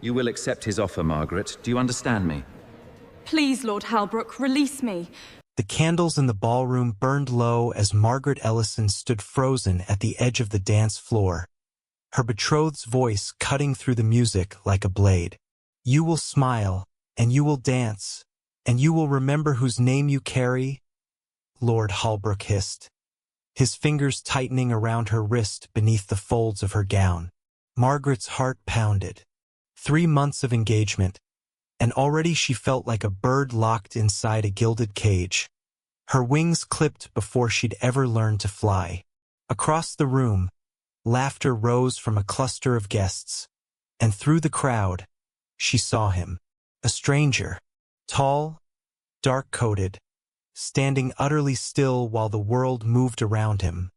You will accept his offer, Margaret. Do you understand me? Please, Lord Halbrook, release me. The candles in the ballroom burned low as Margaret Ellison stood frozen at the edge of the dance floor, her betrothed's voice cutting through the music like a blade. You will smile, and you will dance, and you will remember whose name you carry, Lord Halbrook hissed, his fingers tightening around her wrist beneath the folds of her gown. Margaret's heart pounded. 3 months of engagement, and already she felt like a bird locked inside a gilded cage, her wings clipped before she'd ever learned to fly. Across the room, laughter rose from a cluster of guests, and through the crowd, she saw him, a stranger, tall, dark-coated, standing utterly still while the world moved around him,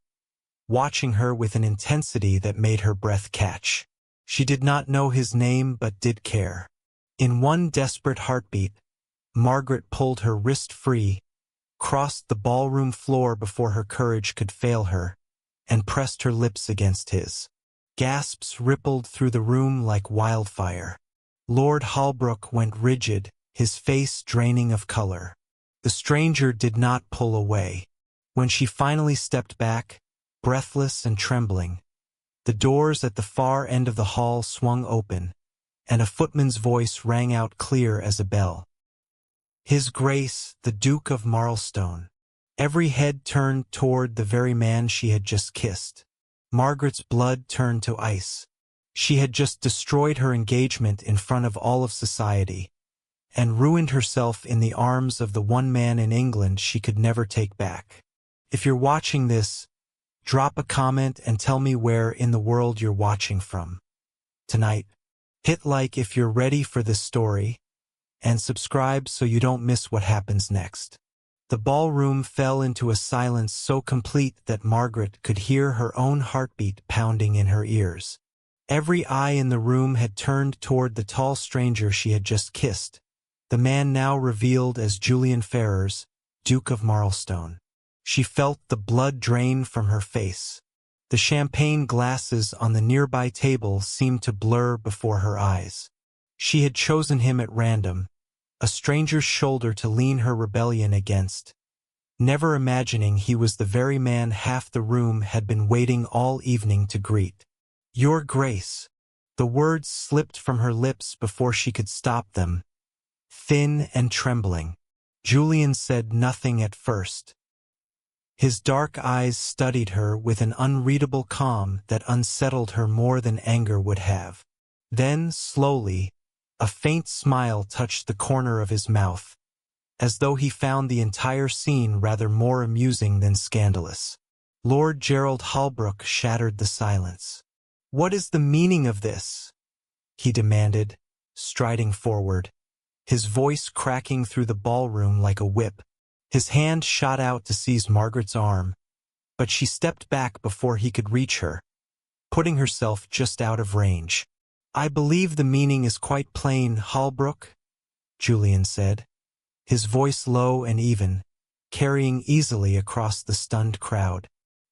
watching her with an intensity that made her breath catch. She did not know his name but did care. In one desperate heartbeat, Margaret pulled her wrist free, crossed the ballroom floor before her courage could fail her, and pressed her lips against his. Gasps rippled through the room like wildfire. Lord Halbrook went rigid, his face draining of color. The stranger did not pull away. When she finally stepped back, breathless and trembling, the doors at the far end of the hall swung open, and a footman's voice rang out clear as a bell. His Grace, the Duke of Marlstone. Every head turned toward the very man she had just kissed. Margaret's blood turned to ice. She had just destroyed her engagement in front of all of society, and ruined herself in the arms of the one man in England she could never take back. If you're watching this, drop a comment and tell me where in the world you're watching from tonight. Hit like if you're ready for this story, and subscribe so you don't miss what happens next. The ballroom fell into a silence so complete that Margaret could hear her own heartbeat pounding in her ears. Every eye in the room had turned toward the tall stranger she had just kissed, the man now revealed as Julian Ferrers, Duke of Marlstone. She felt the blood drain from her face. The champagne glasses on the nearby table seemed to blur before her eyes. She had chosen him at random, a stranger's shoulder to lean her rebellion against, never imagining he was the very man half the room had been waiting all evening to greet. Your Grace. The words slipped from her lips before she could stop them. Thin and trembling, Julian said nothing at first. His dark eyes studied her with an unreadable calm that unsettled her more than anger would have. Then, slowly, a faint smile touched the corner of his mouth, as though he found the entire scene rather more amusing than scandalous. Lord Gerald Halbrook shattered the silence. "What is the meaning of this?" he demanded, striding forward, his voice cracking through the ballroom like a whip. His hand shot out to seize Margaret's arm, but she stepped back before he could reach her, putting herself just out of range. "I believe the meaning is quite plain, Halbrook," Julian said, his voice low and even, carrying easily across the stunned crowd.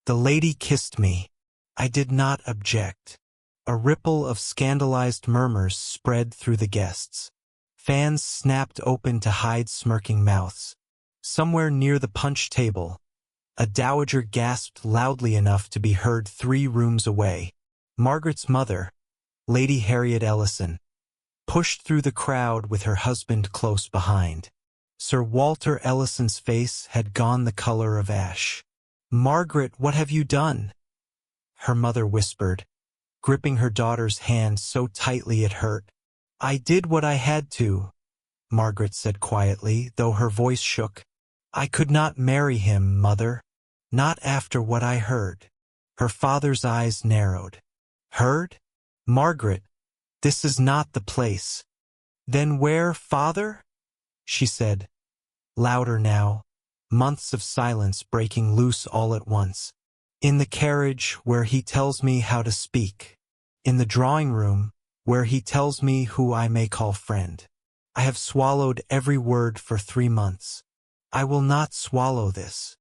"The lady kissed me. I did not object." A ripple of scandalized murmurs spread through the guests. Fans snapped open to hide smirking mouths. Somewhere near the punch table, a dowager gasped loudly enough to be heard 3 rooms away. Margaret's mother, Lady Harriet Ellison, pushed through the crowd with her husband close behind. Sir Walter Ellison's face had gone the color of ash. "Margaret, what have you done?" her mother whispered, gripping her daughter's hand so tightly it hurt. "I did what I had to," Margaret said quietly, though her voice shook. "I could not marry him, Mother. Not after what I heard." Her father's eyes narrowed. "Heard? Margaret, this is not the place." "Then where, Father?" she said, louder now, months of silence breaking loose all at once. "In the carriage where he tells me how to speak. In the drawing room where he tells me who I may call friend. I have swallowed every word for 3 months. I will not swallow this."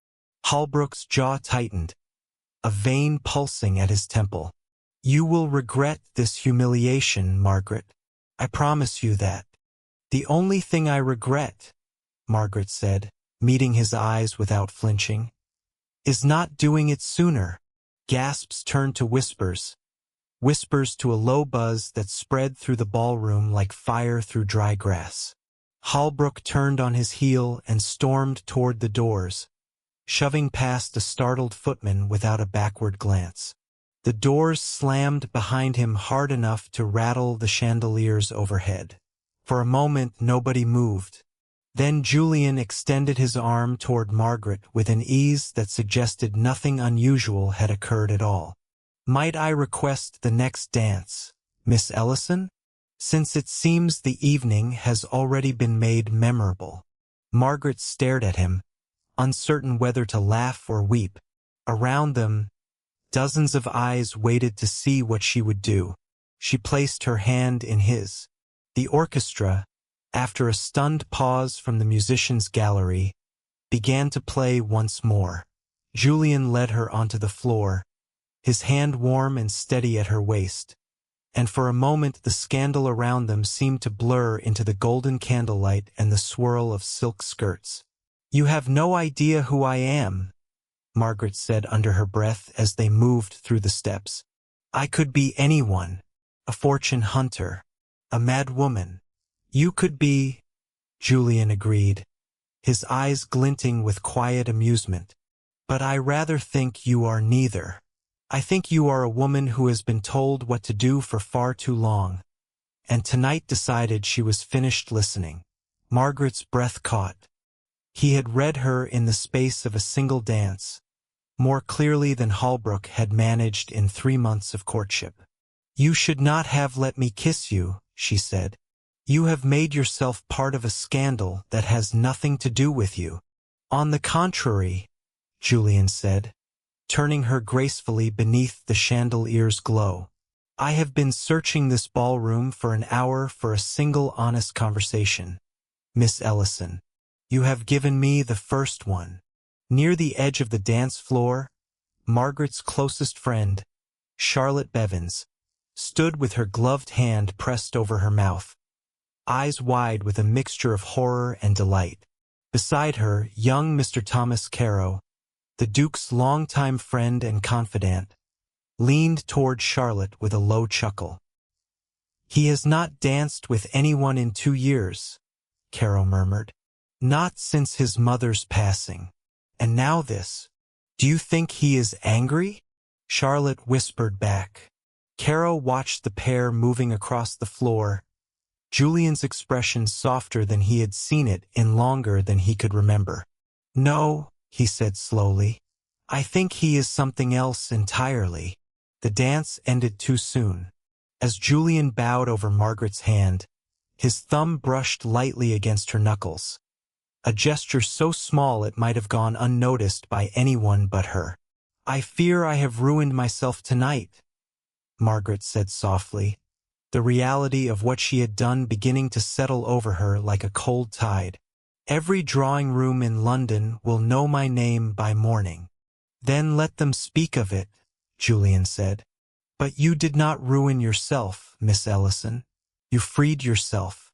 Halbrook's jaw tightened, a vein pulsing at his temple. "You will regret this humiliation, Margaret. I promise you that. The only thing I regret, Margaret said, meeting his eyes without flinching, is not doing it sooner. Gasps turned to whispers, whispers to a low buzz that spread through the ballroom like fire through dry grass. Holbrook turned on his heel and stormed toward the doors, shoving past a startled footman without a backward glance. The doors slammed behind him hard enough to rattle the chandeliers overhead. For a moment nobody moved. Then Julian extended his arm toward Margaret with an ease that suggested nothing unusual had occurred at all. "Might I request the next dance, Miss Ellison? Since it seems the evening has already been made memorable." Margaret stared at him, uncertain whether to laugh or weep. Around them, dozens of eyes waited to see what she would do. She placed her hand in his. The orchestra, after a stunned pause from the musicians' gallery, began to play once more. Julian led her onto the floor, his hand warm and steady at her waist, and for a moment the scandal around them seemed to blur into the golden candlelight and the swirl of silk skirts. "You have no idea who I am," Margaret said under her breath as they moved through the steps. "I could be anyone, a fortune hunter, a mad woman. You could be," Julian agreed, his eyes glinting with quiet amusement. "But I rather think you are neither. I think you are a woman who has been told what to do for far too long." And tonight decided she was finished listening. Margaret's breath caught. He had read her in the space of a single dance, more clearly than Holbrook had managed in 3 months of courtship. "You should not have let me kiss you," she said. "You have made yourself part of a scandal that has nothing to do with you." "On the contrary," Julian said, turning her gracefully beneath the chandelier's glow. "I have been searching this ballroom for an hour for a single honest conversation. Miss Ellison, you have given me the first one." Near the edge of the dance floor, Margaret's closest friend, Charlotte Bevins, stood with her gloved hand pressed over her mouth, eyes wide with a mixture of horror and delight. Beside her, young Mr. Thomas Carow, the Duke's longtime friend and confidant, leaned toward Charlotte with a low chuckle. "He has not danced with anyone in 2 years, Carow murmured. "Not since his mother's passing. And now this. Do you think he is angry?" Charlotte whispered back. Carow watched the pair moving across the floor, Julian's expression softer than he had seen it in longer than he could remember. "No," he said slowly. "I think he is something else entirely." The dance ended too soon. As Julian bowed over Margaret's hand, his thumb brushed lightly against her knuckles, a gesture so small it might have gone unnoticed by anyone but her. "I fear I have ruined myself tonight," Margaret said softly, the reality of what she had done beginning to settle over her like a cold tide. "Every drawing room in London will know my name by morning." "Then let them speak of it," Julian said. "But you did not ruin yourself, Miss Ellison. You freed yourself.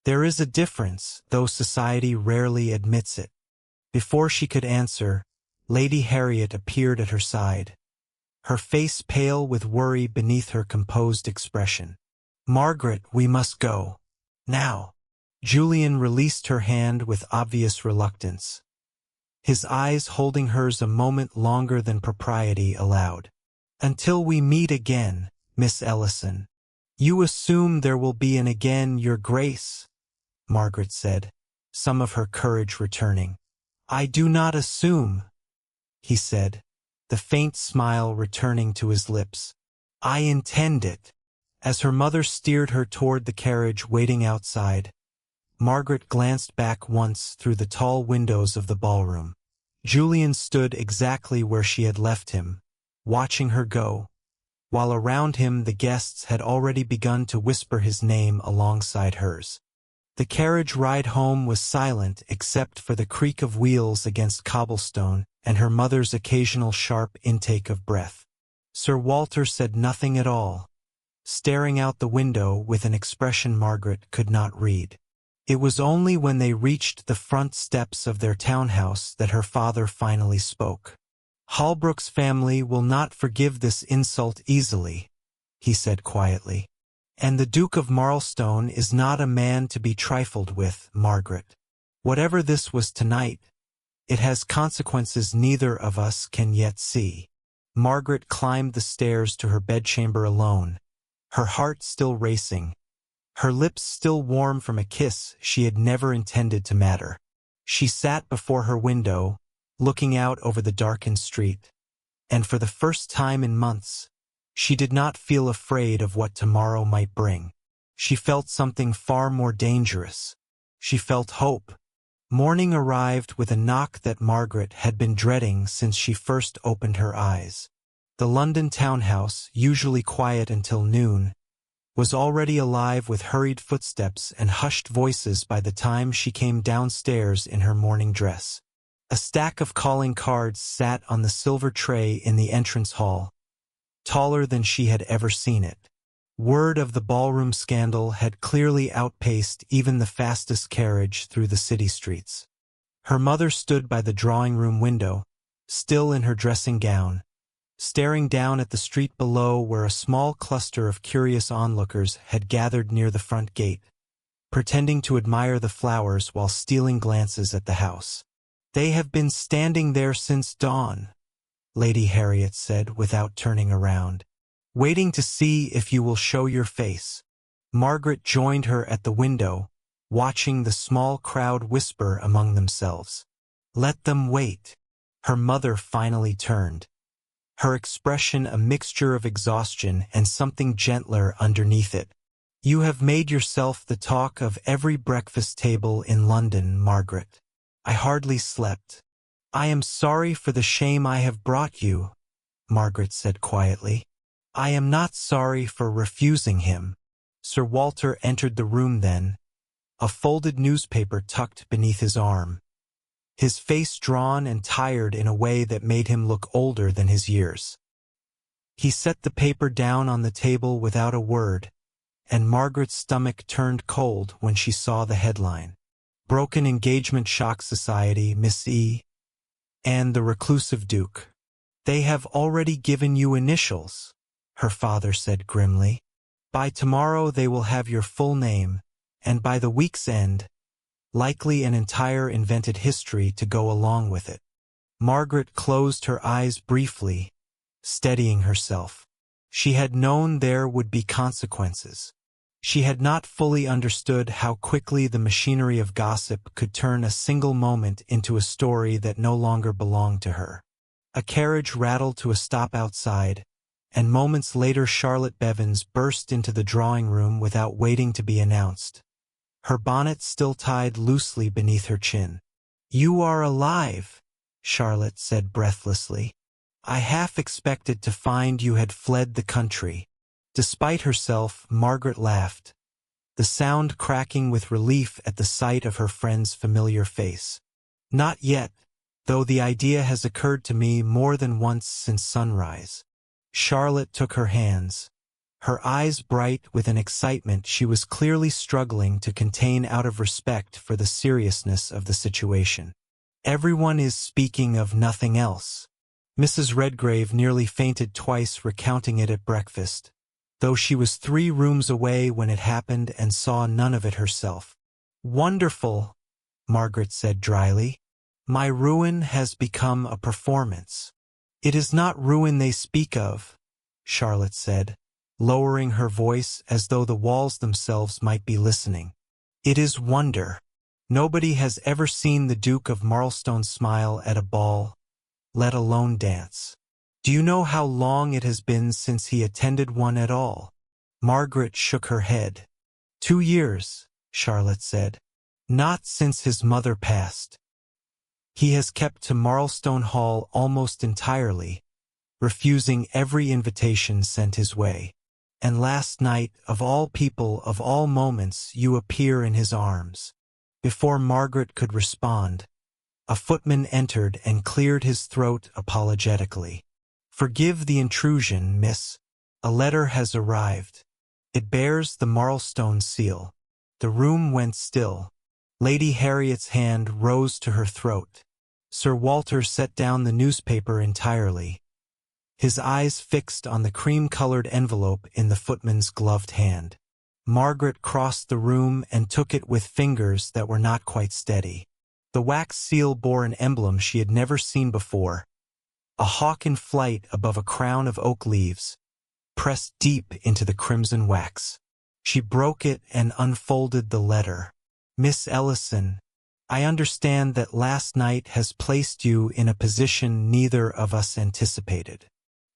There is a difference, though society rarely admits it." Before she could answer, Lady Harriet appeared at her side, her face pale with worry beneath her composed expression. "Margaret, we must go. Now." Julian released her hand with obvious reluctance, his eyes holding hers a moment longer than propriety allowed. "Until we meet again, Miss Ellison." "You assume there will be an again, Your Grace," Margaret said, some of her courage returning. "I do not assume," he said, the faint smile returning to his lips. "I intend it." As her mother steered her toward the carriage waiting outside, Margaret glanced back once through the tall windows of the ballroom. Julian stood exactly where she had left him, watching her go, while around him the guests had already begun to whisper his name alongside hers. The carriage ride home was silent except for the creak of wheels against cobblestone and her mother's occasional sharp intake of breath. Sir Walter said nothing at all, staring out the window with an expression Margaret could not read. It was only when they reached the front steps of their townhouse that her father finally spoke. "Holbrook's family will not forgive this insult easily," he said quietly. "And the Duke of Marlstone is not a man to be trifled with, Margaret. Whatever this was tonight, it has consequences neither of us can yet see." Margaret climbed the stairs to her bedchamber alone, her heart still racing, her lips still warm from a kiss she had never intended to matter. She sat before her window, looking out over the darkened street, and for the first time in months, she did not feel afraid of what tomorrow might bring. She felt something far more dangerous. She felt hope. Morning arrived with a knock that Margaret had been dreading since she first opened her eyes. The London townhouse, usually quiet until noon, was already alive with hurried footsteps and hushed voices by the time she came downstairs in her morning dress. A stack of calling cards sat on the silver tray in the entrance hall, taller than she had ever seen it. Word of the ballroom scandal had clearly outpaced even the fastest carriage through the city streets. Her mother stood by the drawing-room window, still in her dressing gown, staring down at the street below where a small cluster of curious onlookers had gathered near the front gate, pretending to admire the flowers while stealing glances at the house. "They have been standing there since dawn," Lady Harriet said without turning around, "waiting to see if you will show your face." Margaret joined her at the window, watching the small crowd whisper among themselves. "Let them wait." Her mother finally turned, her expression a mixture of exhaustion and something gentler underneath it. "You have made yourself the talk of every breakfast table in London, Margaret. I hardly slept." "I am sorry for the shame I have brought you," Margaret said quietly. "I am not sorry for refusing him." Sir Walter entered the room then, a folded newspaper tucked beneath his arm, his face drawn and tired in a way that made him look older than his years. He set the paper down on the table without a word, and Margaret's stomach turned cold when she saw the headline. "Broken Engagement Shock Society, Miss E. and the Reclusive Duke. They have already given you initials," her father said grimly. "By tomorrow they will have your full name, and by the week's end, likely an entire invented history to go along with it." Margaret closed her eyes briefly, steadying herself. She had known there would be consequences. She had not fully understood how quickly the machinery of gossip could turn a single moment into a story that no longer belonged to her. A carriage rattled to a stop outside, and moments later Charlotte Bevins burst into the drawing-room without waiting to be announced, her bonnet still tied loosely beneath her chin. "You are alive," Charlotte said breathlessly. "I half expected to find you had fled the country." Despite herself, Margaret laughed, the sound cracking with relief at the sight of her friend's familiar face. "Not yet, though the idea has occurred to me more than once since sunrise." Charlotte took her hands, her eyes bright with an excitement she was clearly struggling to contain out of respect for the seriousness of the situation. "Everyone is speaking of nothing else." Mrs. Redgrave nearly fainted twice recounting it at breakfast, though she was 3 rooms away when it happened and saw none of it herself. "Wonderful," Margaret said dryly. "My ruin has become a performance." "It is not ruin they speak of," Charlotte said, lowering her voice as though the walls themselves might be listening. "It is wonder. Nobody has ever seen the Duke of Marlstone smile at a ball, let alone dance. Do you know how long it has been since he attended one at all?" Margaret shook her head. 2 years, Charlotte said. "Not since his mother passed. He has kept to Marlstone Hall almost entirely, refusing every invitation sent his way. And last night, of all people, of all moments, you appear in his arms." Before Margaret could respond, a footman entered and cleared his throat apologetically. "Forgive the intrusion, miss. A letter has arrived." It bears the Marlstone seal. The room went still. Lady Harriet's hand rose to her throat. Sir Walter set down the newspaper entirely, his eyes fixed on the cream-colored envelope in the footman's gloved hand. Margaret crossed the room and took it with fingers that were not quite steady. The wax seal bore an emblem she had never seen before, a hawk in flight above a crown of oak leaves, pressed deep into the crimson wax. She broke it and unfolded the letter. Miss Ellison, I understand that last night has placed you in a position neither of us anticipated.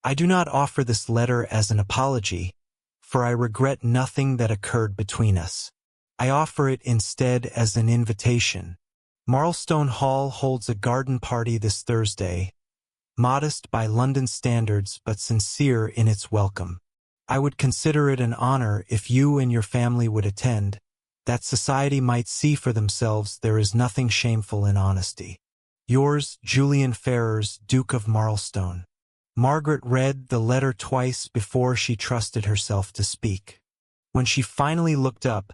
I do not offer this letter as an apology, for I regret nothing that occurred between us. I offer it instead as an invitation. Marlstone Hall holds a garden party this Thursday, modest by London standards but sincere in its welcome. I would consider it an honor if you and your family would attend, that society might see for themselves there is nothing shameful in honesty. Yours, Julian Ferrers, Duke of Marlstone. Margaret read the letter twice before she trusted herself to speak. When she finally looked up,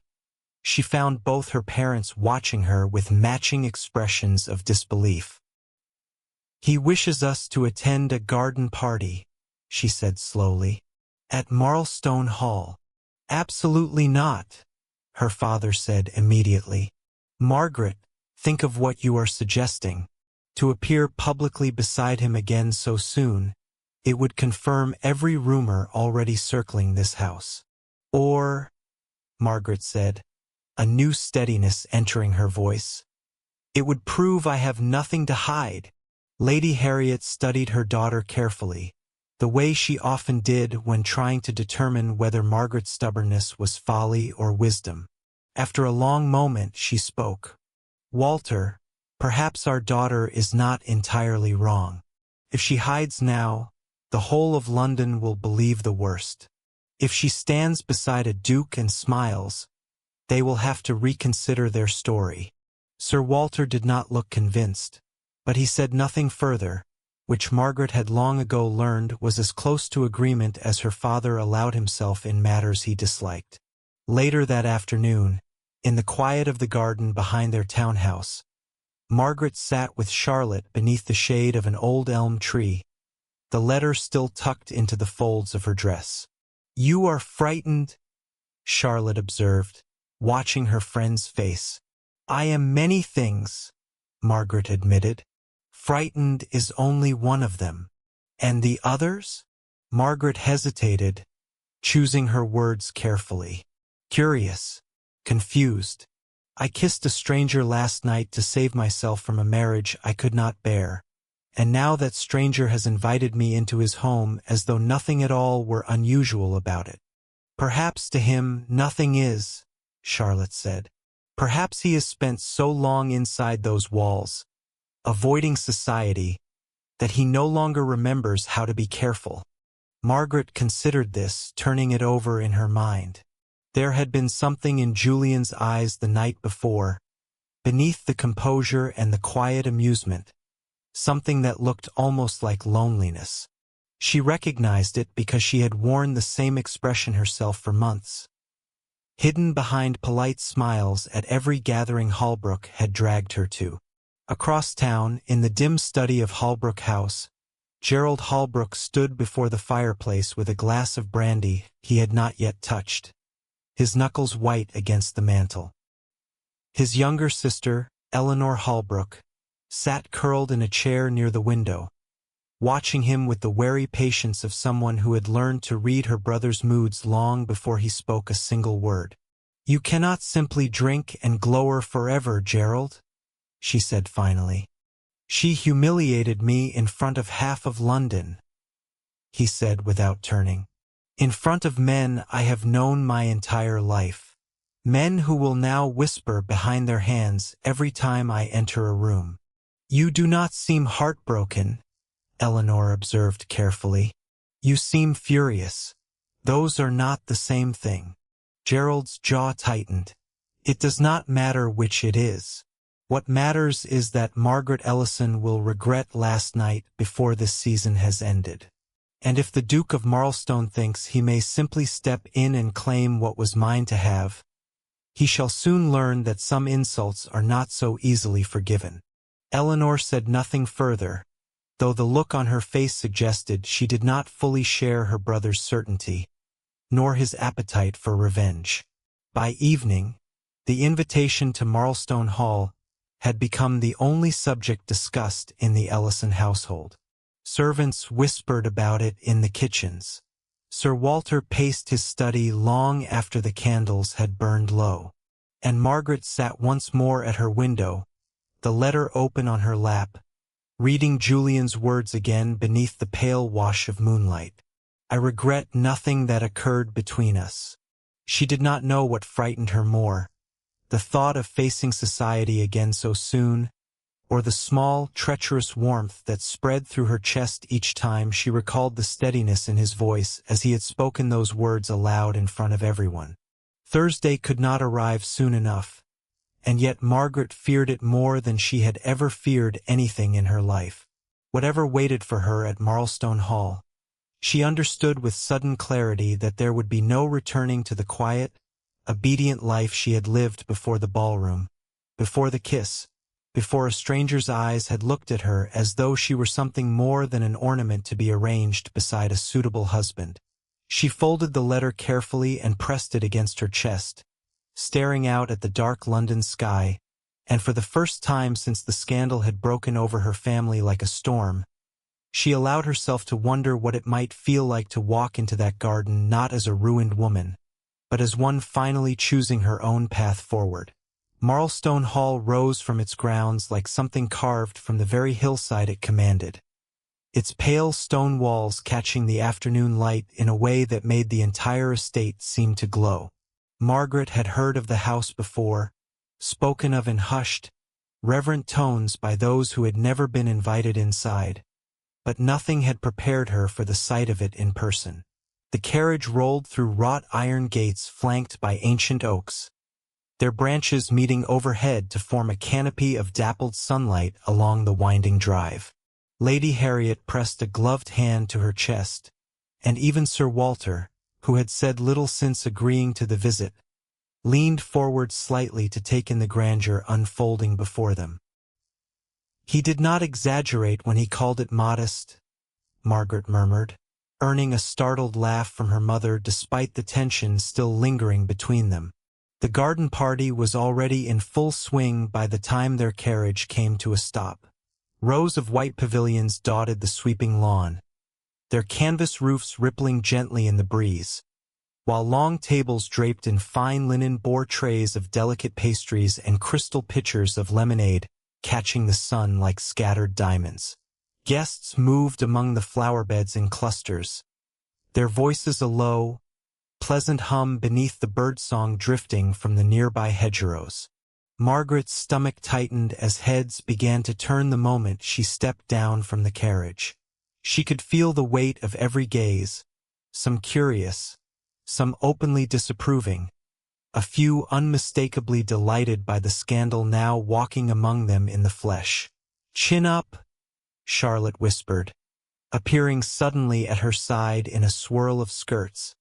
she found both her parents watching her with matching expressions of disbelief. He wishes us to attend a garden party, she said slowly. At Marlstone Hall. Absolutely not, her father said immediately. Margaret, think of what you are suggesting. To appear publicly beside him again so soon, it would confirm every rumor already circling this house. Or, Margaret said, a new steadiness entering her voice, it would prove I have nothing to hide. Lady Harriet studied her daughter carefully, the way she often did when trying to determine whether Margaret's stubbornness was folly or wisdom. After a long moment, she spoke. Walter, perhaps our daughter is not entirely wrong. If she hides now, the whole of London will believe the worst. If she stands beside a duke and smiles, they will have to reconsider their story. Sir Walter did not look convinced, but he said nothing further, which Margaret had long ago learned was as close to agreement as her father allowed himself in matters he disliked. Later that afternoon, in the quiet of the garden behind their townhouse, Margaret sat with Charlotte beneath the shade of an old elm tree, the letter still tucked into the folds of her dress. You are frightened, Charlotte observed, watching her friend's face. I am many things, Margaret admitted. Frightened is only one of them. And the others? Margaret hesitated, choosing her words carefully. Curious, confused. I kissed a stranger last night to save myself from a marriage I could not bear, and now that stranger has invited me into his home as though nothing at all were unusual about it. Perhaps to him nothing is, Charlotte said. Perhaps he has spent so long inside those walls, avoiding society, that he no longer remembers how to be careful. Margaret considered this, turning it over in her mind. There had been something in Julian's eyes the night before, beneath the composure and the quiet amusement, something that looked almost like loneliness. She recognized it because she had worn the same expression herself for months. Hidden behind polite smiles at every gathering Holbrook had dragged her to. Across town, in the dim study of Holbrook House, Gerald Holbrook stood before the fireplace with a glass of brandy he had not yet touched, his knuckles white against the mantel. His younger sister, Eleanor Holbrook, sat curled in a chair near the window, watching him with the wary patience of someone who had learned to read her brother's moods long before he spoke a single word. You cannot simply drink and glower forever, Gerald, she said finally. She humiliated me in front of half of London, he said without turning. In front of men I have known my entire life. Men who will now whisper behind their hands every time I enter a room. You do not seem heartbroken, Eleanor observed carefully. You seem furious. Those are not the same thing. Gerald's jaw tightened. It does not matter which it is. What matters is that Margaret Ellison will regret last night before this season has ended. And if the Duke of Marlstone thinks he may simply step in and claim what was mine to have, he shall soon learn that some insults are not so easily forgiven." Eleanor said nothing further, though the look on her face suggested she did not fully share her brother's certainty, nor his appetite for revenge. By evening, the invitation to Marlstone Hall had become the only subject discussed in the Ellison household. Servants whispered about it in the kitchens. Sir Walter paced his study long after the candles had burned low, and Margaret sat once more at her window, the letter open on her lap, reading Julian's words again beneath the pale wash of moonlight. "I regret nothing that occurred between us." She did not know what frightened her more, the thought of facing society again so soon, or the small, treacherous warmth that spread through her chest each time she recalled the steadiness in his voice as he had spoken those words aloud in front of everyone. Thursday could not arrive soon enough, and yet Margaret feared it more than she had ever feared anything in her life. Whatever waited for her at Marlstone Hall, she understood with sudden clarity that there would be no returning to the quiet, obedient life she had lived before the ballroom, before the kiss, before a stranger's eyes had looked at her as though she were something more than an ornament to be arranged beside a suitable husband. She folded the letter carefully and pressed it against her chest, staring out at the dark London sky, and for the first time since the scandal had broken over her family like a storm, she allowed herself to wonder what it might feel like to walk into that garden not as a ruined woman, but as one finally choosing her own path forward. Marlstone Hall rose from its grounds like something carved from the very hillside it commanded, its pale stone walls catching the afternoon light in a way that made the entire estate seem to glow. Margaret had heard of the house before, spoken of in hushed, reverent tones by those who had never been invited inside, but nothing had prepared her for the sight of it in person. The carriage rolled through wrought iron gates flanked by ancient oaks, their branches meeting overhead to form a canopy of dappled sunlight along the winding drive. Lady Harriet pressed a gloved hand to her chest, and even Sir Walter, who had said little since agreeing to the visit, leaned forward slightly to take in the grandeur unfolding before them. "He did not exaggerate when he called it modest," Margaret murmured, earning a startled laugh from her mother despite the tension still lingering between them. The garden party was already in full swing by the time their carriage came to a stop. Rows of white pavilions dotted the sweeping lawn, their canvas roofs rippling gently in the breeze, while long tables draped in fine linen bore trays of delicate pastries and crystal pitchers of lemonade catching the sun like scattered diamonds. Guests moved among the flower beds in clusters, their voices a low, pleasant hum beneath the birdsong drifting from the nearby hedgerows. Margaret's stomach tightened as heads began to turn the moment she stepped down from the carriage. She could feel the weight of every gaze, some curious, some openly disapproving, a few unmistakably delighted by the scandal now walking among them in the flesh. "Chin up," Charlotte whispered, appearing suddenly at her side in a swirl of skirts.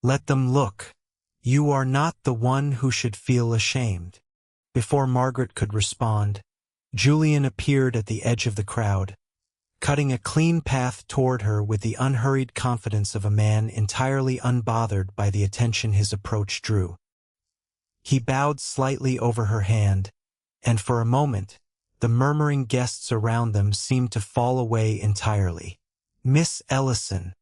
"Let them look. You are not the one who should feel ashamed." Before Margaret could respond, Julian appeared at the edge of the crowd, cutting a clean path toward her with the unhurried confidence of a man entirely unbothered by the attention his approach drew. He bowed slightly over her hand, and for a moment, the murmuring guests around them seemed to fall away entirely. "Miss Ellison,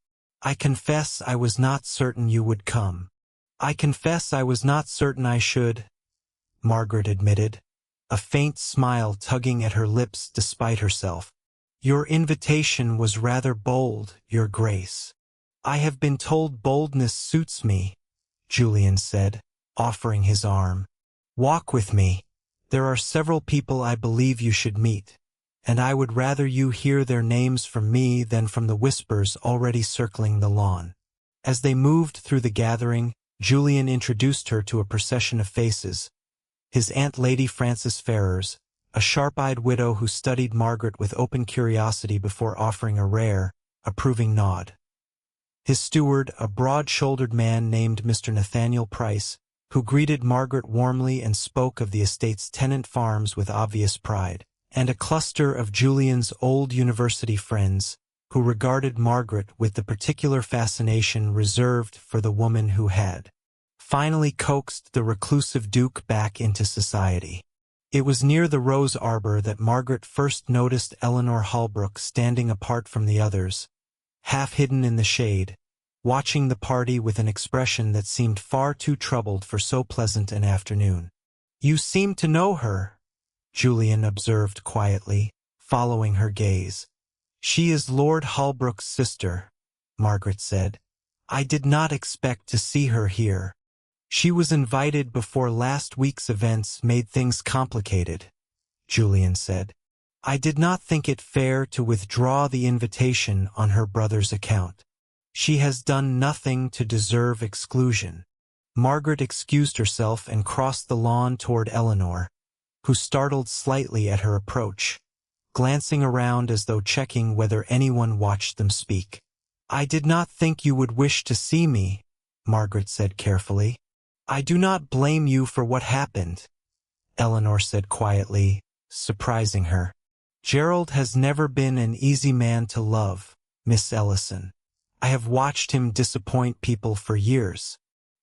I confess I was not certain you would come. I confess I was not certain I should," Margaret admitted, a faint smile tugging at her lips despite herself. "Your invitation was rather bold, Your Grace." "I have been told boldness suits me," Julian said, offering his arm. "Walk with me. There are several people I believe you should meet, and I would rather you hear their names from me than from the whispers already circling the lawn." As they moved through the gathering, Julian introduced her to a procession of faces. His Aunt Lady Frances Ferrers, a sharp-eyed widow who studied Margaret with open curiosity before offering a rare, approving nod. His steward, a broad-shouldered man named Mr. Nathaniel Price, who greeted Margaret warmly and spoke of the estate's tenant farms with obvious pride, and a cluster of Julian's old university friends, who regarded Margaret with the particular fascination reserved for the woman who had finally coaxed the reclusive Duke back into society. It was near the rose arbor that Margaret first noticed Eleanor Holbrook standing apart from the others, half hidden in the shade, watching the party with an expression that seemed far too troubled for so pleasant an afternoon. "You seem to know her," Julian observed quietly, following her gaze. "She is Lord Holbrook's sister," Margaret said. "I did not expect to see her here. She was invited before last week's events made things complicated," Julian said. "I did not think it fair to withdraw the invitation on her brother's account. She has done nothing to deserve exclusion." Margaret excused herself and crossed the lawn toward Eleanor, who startled slightly at her approach, glancing around as though checking whether anyone watched them speak. "I did not think you would wish to see me," Margaret said carefully. "I do not blame you for what happened," Eleanor said quietly, surprising her. "Gerald has never been an easy man to love, Miss Ellison. I have watched him disappoint people for years.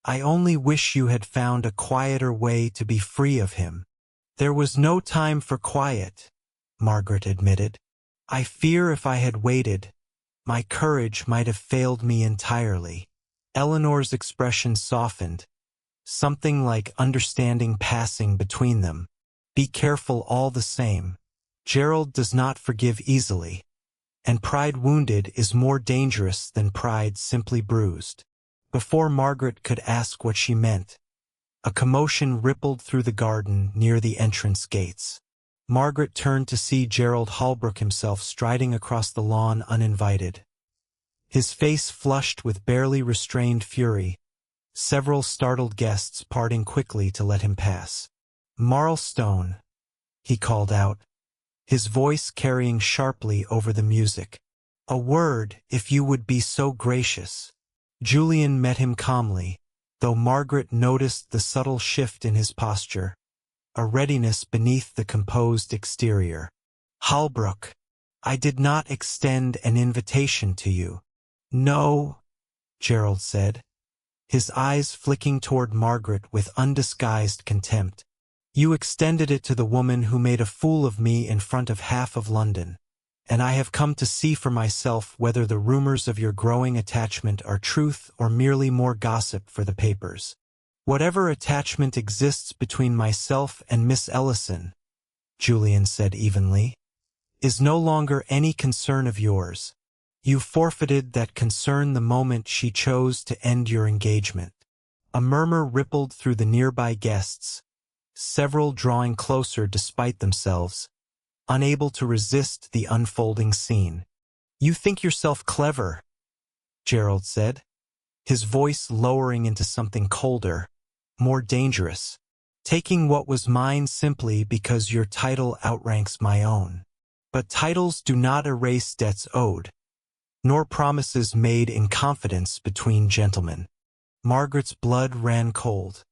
I only wish you had found a quieter way to be free of him." "There was no time for quiet," Margaret admitted. "I fear if I had waited, my courage might have failed me entirely." Eleanor's expression softened, something like understanding passing between them. "Be careful all the same. Gerald does not forgive easily, and pride wounded is more dangerous than pride simply bruised." Before Margaret could ask what she meant, a commotion rippled through the garden near the entrance gates. Margaret turned to see Gerald Holbrook himself striding across the lawn uninvited. His face flushed with barely restrained fury, several startled guests parting quickly to let him pass. "Marlstone," he called out, his voice carrying sharply over the music. "A word, if you would be so gracious." Julian met him calmly, though Margaret noticed the subtle shift in his posture, a readiness beneath the composed exterior. "Holbrook, I did not extend an invitation to you." "No," Gerald said, his eyes flicking toward Margaret with undisguised contempt. "You extended it to the woman who made a fool of me in front of half of London, and I have come to see for myself whether the rumors of your growing attachment are truth or merely more gossip for the papers. Whatever attachment exists between myself and Miss Ellison," Julian said evenly, "is no longer any concern of yours. You forfeited that concern the moment she chose to end your engagement." A murmur rippled through the nearby guests, several drawing closer despite themselves, unable to resist the unfolding scene. "You think yourself clever," Gerald said, his voice lowering into something colder, more dangerous, "taking what was mine simply because your title outranks my own. But titles do not erase debts owed, nor promises made in confidence between gentlemen." Margaret's blood ran cold.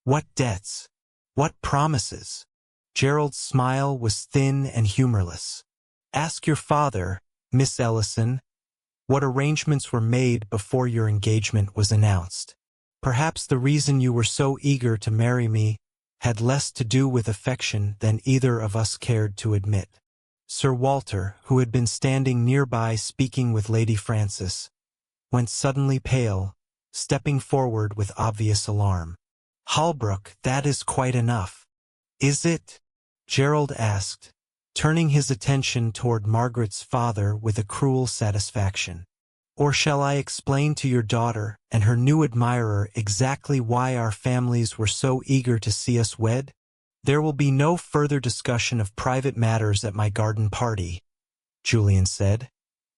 What debts? What promises? Gerald's smile was thin and humorless. "Ask your father, Miss Ellison, what arrangements were made before your engagement was announced. Perhaps the reason you were so eager to marry me had less to do with affection than either of us cared to admit." Sir Walter, who had been standing nearby speaking with Lady Frances, went suddenly pale, stepping forward with obvious alarm. "Holbrook, that is quite enough." "Is it?" Gerald asked, turning his attention toward Margaret's father with a cruel satisfaction. "Or shall I explain to your daughter and her new admirer exactly why our families were so eager to see us wed? There will be no further discussion of private matters at my garden party," Julian said,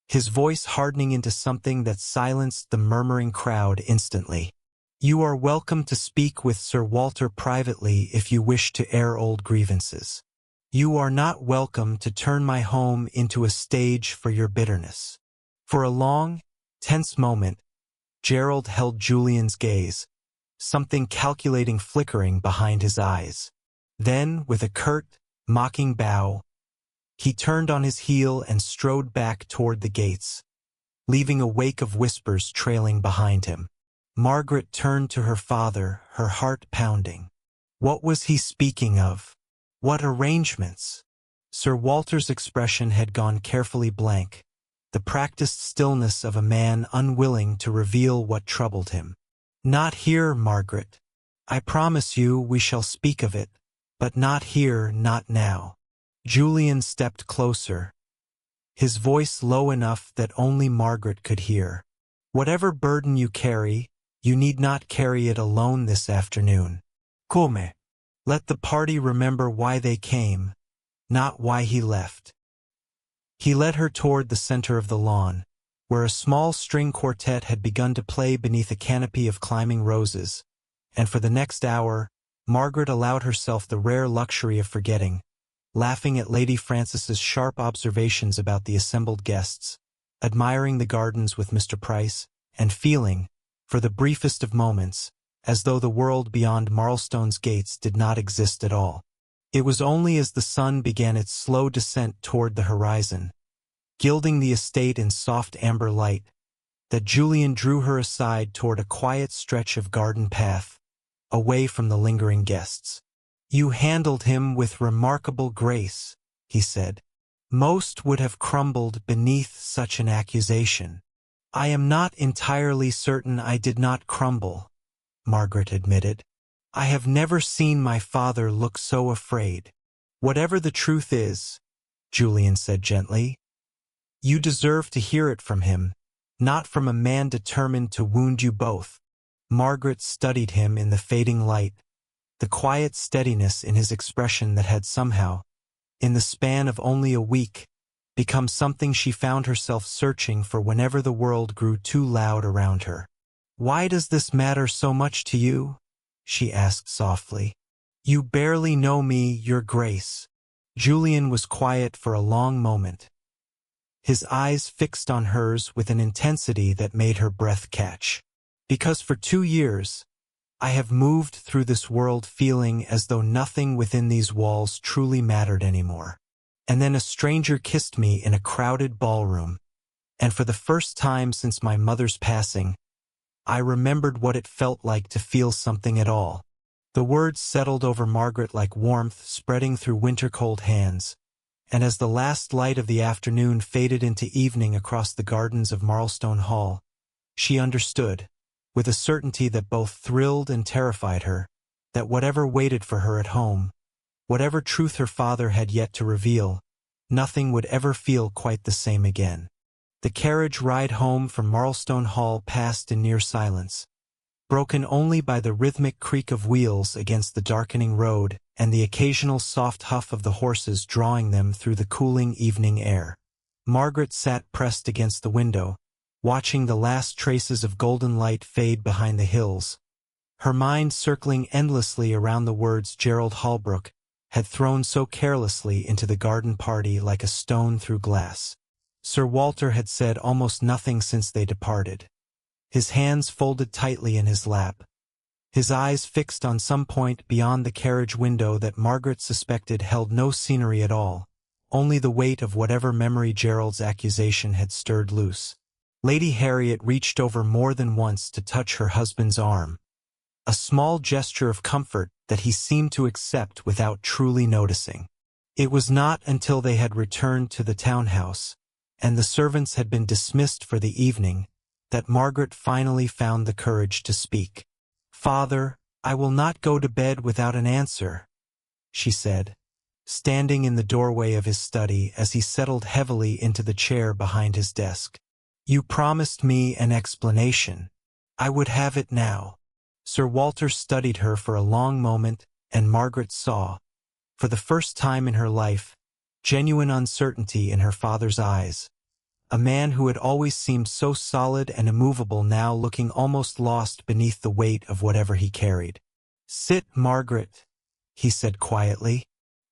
his voice hardening into something that silenced the murmuring crowd instantly. "You are welcome to speak with Sir Walter privately if you wish to air old grievances. You are not welcome to turn my home into a stage for your bitterness." For a long, tense moment, Gerald held Julian's gaze, something calculating flickering behind his eyes. Then, with a curt, mocking bow, he turned on his heel and strode back toward the gates, leaving a wake of whispers trailing behind him. Margaret turned to her father, her heart pounding. What was he speaking of? What arrangements? Sir Walter's expression had gone carefully blank, the practiced stillness of a man unwilling to reveal what troubled him. Not here, Margaret. I promise you we shall speak of it, but not here, not now. Julian stepped closer, his voice low enough that only Margaret could hear. Whatever burden you carry, you need not carry it alone this afternoon. Come. Let the party remember why they came, not why he left. He led her toward the center of the lawn, where a small string quartet had begun to play beneath a canopy of climbing roses, and for the next hour, Margaret allowed herself the rare luxury of forgetting, laughing at Lady Frances's sharp observations about the assembled guests, admiring the gardens with Mr. Price, and feeling, for the briefest of moments, as though the world beyond Marlstone's gates did not exist at all. It was only as the sun began its slow descent toward the horizon, gilding the estate in soft amber light, that Julian drew her aside toward a quiet stretch of garden path, away from the lingering guests. You handled him with remarkable grace, he said. Most would have crumbled beneath such an accusation. I am not entirely certain I did not crumble, Margaret admitted. I have never seen my father look so afraid. Whatever the truth is, Julian said gently, you deserve to hear it from him, not from a man determined to wound you both. Margaret studied him in the fading light, the quiet steadiness in his expression that had somehow, in the span of only a week, become something she found herself searching for whenever the world grew too loud around her. Why does this matter so much to you? She asked softly. You barely know me, Your Grace. Julian was quiet for a long moment, his eyes fixed on hers with an intensity that made her breath catch. Because for 2 years, I have moved through this world feeling as though nothing within these walls truly mattered anymore. And then a stranger kissed me in a crowded ballroom, and for the first time since my mother's passing, I remembered what it felt like to feel something at all. The words settled over Margaret like warmth spreading through winter-cold hands, and as the last light of the afternoon faded into evening across the gardens of Marlstone Hall, she understood, with a certainty that both thrilled and terrified her, that whatever waited for her at home, whatever truth her father had yet to reveal, nothing would ever feel quite the same again. The carriage ride home from Marlstone Hall passed in near silence, broken only by the rhythmic creak of wheels against the darkening road and the occasional soft huff of the horses drawing them through the cooling evening air. Margaret sat pressed against the window, watching the last traces of golden light fade behind the hills, her mind circling endlessly around the words Gerald Holbrook had thrown so carelessly into the garden party like a stone through glass. Sir Walter had said almost nothing since they departed, his hands folded tightly in his lap, his eyes fixed on some point beyond the carriage window that Margaret suspected held no scenery at all, only the weight of whatever memory Gerald's accusation had stirred loose. Lady Harriet reached over more than once to touch her husband's arm, a small gesture of comfort that he seemed to accept without truly noticing. It was not until they had returned to the townhouse, and the servants had been dismissed for the evening, that Margaret finally found the courage to speak. "Father, I will not go to bed without an answer," she said, standing in the doorway of his study as he settled heavily into the chair behind his desk. "You promised me an explanation. I would have it now." Sir Walter studied her for a long moment, and Margaret saw, for the first time in her life, genuine uncertainty in her father's eyes. A man who had always seemed so solid and immovable now looking almost lost beneath the weight of whatever he carried. "Sit, Margaret," he said quietly.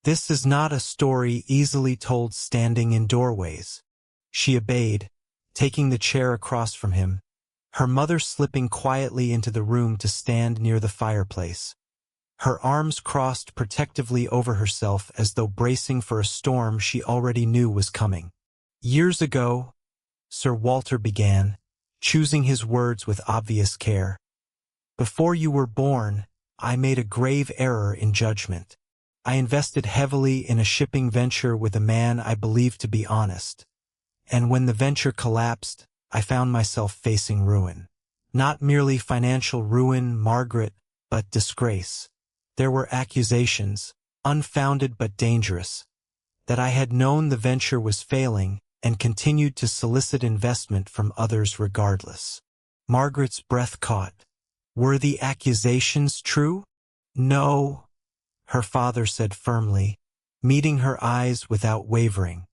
"This is not a story easily told standing in doorways." She obeyed, taking the chair across from him, her mother slipping quietly into the room to stand near the fireplace. Her arms crossed protectively over herself as though bracing for a storm she already knew was coming. "Years ago," Sir Walter began, choosing his words with obvious care, "before you were born, I made a grave error in judgment. I invested heavily in a shipping venture with a man I believed to be honest. And when the venture collapsed, I found myself facing ruin. Not merely financial ruin, Margaret, but disgrace. There were accusations, unfounded but dangerous, that I had known the venture was failing and continued to solicit investment from others regardless." Margaret's breath caught. "Were the accusations true?" "No," her father said firmly, meeting her eyes without wavering.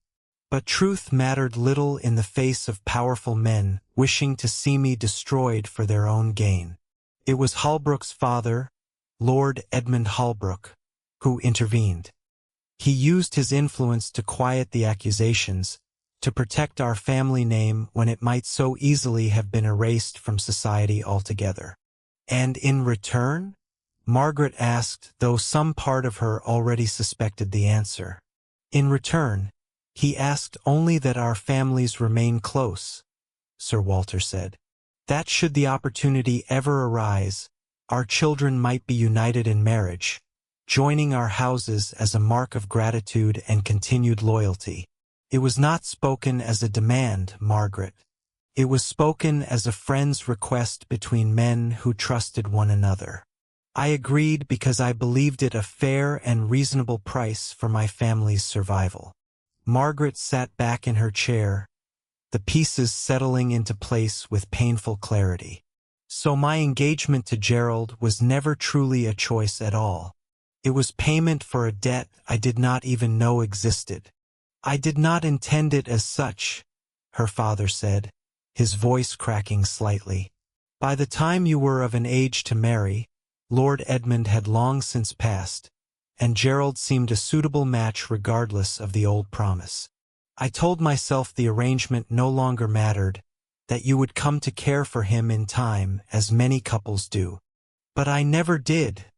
"But truth mattered little in the face of powerful men wishing to see me destroyed for their own gain. It was Holbrook's father, Lord Edmund Holbrook, who intervened. He used his influence to quiet the accusations, to protect our family name when it might so easily have been erased from society altogether." "And in return?" Margaret asked, though some part of her already suspected the answer. "In return, he asked only that our families remain close," Sir Walter said. "That should the opportunity ever arise, our children might be united in marriage, joining our houses as a mark of gratitude and continued loyalty. It was not spoken as a demand, Margaret. It was spoken as a friend's request between men who trusted one another. I agreed because I believed it a fair and reasonable price for my family's survival." Margaret sat back in her chair, the pieces settling into place with painful clarity. "So my engagement to Gerald was never truly a choice at all. It was payment for a debt I did not even know existed. I did not intend it as such," her father said, his voice cracking slightly. "By the time you were of an age to marry, Lord Edmund had long since passed, and Gerald seemed a suitable match regardless of the old promise. I told myself the arrangement no longer mattered, that you would come to care for him in time, as many couples do. But I never did,"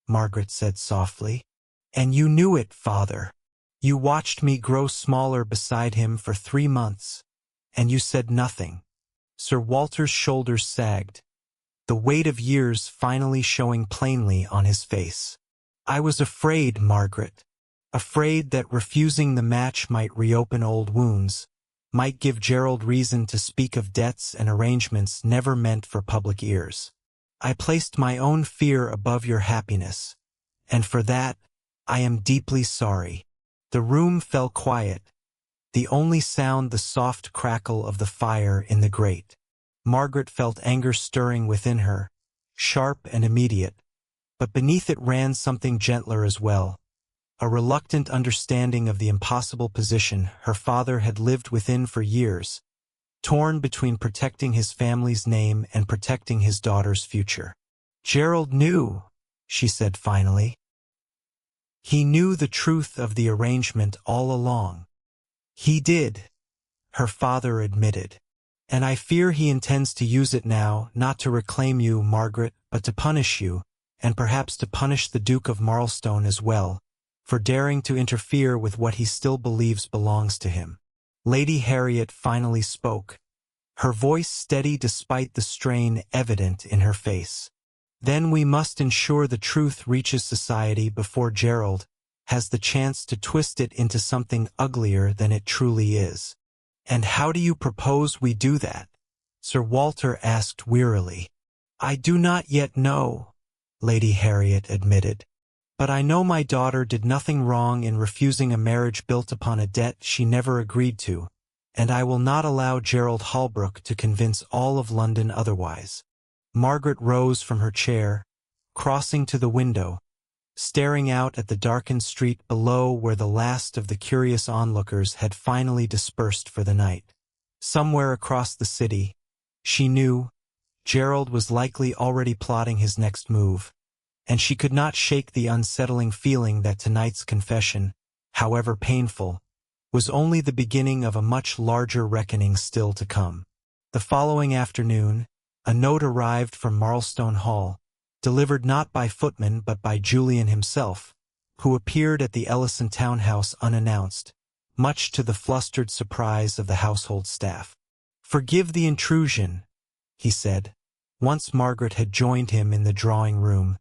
Margaret said softly. "And you knew it, father. You watched me grow smaller beside him for 3 months, and you said nothing." Sir Walter's shoulders sagged, the weight of years finally showing plainly on his face. "I was afraid, Margaret, afraid that refusing the match might reopen old wounds, might give Gerald reason to speak of debts and arrangements never meant for public ears. I placed my own fear above your happiness, and for that I am deeply sorry." The room fell quiet, the only sound the soft crackle of the fire in the grate. Margaret felt anger stirring within her, sharp and immediate, but beneath it ran something gentler as well, a reluctant understanding of the impossible position her father had lived within for years, torn between protecting his family's name and protecting his daughter's future. "Gerald knew," she said finally. "He knew the truth of the arrangement all along." "He did," her father admitted. "And I fear he intends to use it now, not to reclaim you, Margaret, but to punish you, and perhaps to punish the Duke of Marlstone as well, for daring to interfere with what he still believes belongs to him." Lady Harriet finally spoke, her voice steady despite the strain evident in her face. "Then we must ensure the truth reaches society before Gerald has the chance to twist it into something uglier than it truly is." "And how do you propose we do that?" Sir Walter asked wearily. "I do not yet know," Lady Harriet admitted. "But I know my daughter did nothing wrong in refusing a marriage built upon a debt she never agreed to, and I will not allow Gerald Holbrook to convince all of London otherwise." Margaret rose from her chair, crossing to the window, staring out at the darkened street below where the last of the curious onlookers had finally dispersed for the night. Somewhere across the city, she knew, Gerald was likely already plotting his next move, and she could not shake the unsettling feeling that tonight's confession, however painful, was only the beginning of a much larger reckoning still to come. The following afternoon, A note arrived from Marlstone Hall, delivered not by footman but by Julian himself, who appeared at the Ellison townhouse unannounced, much to the flustered surprise of the household staff. "Forgive the intrusion," he said, once Margaret had joined him in the drawing-room,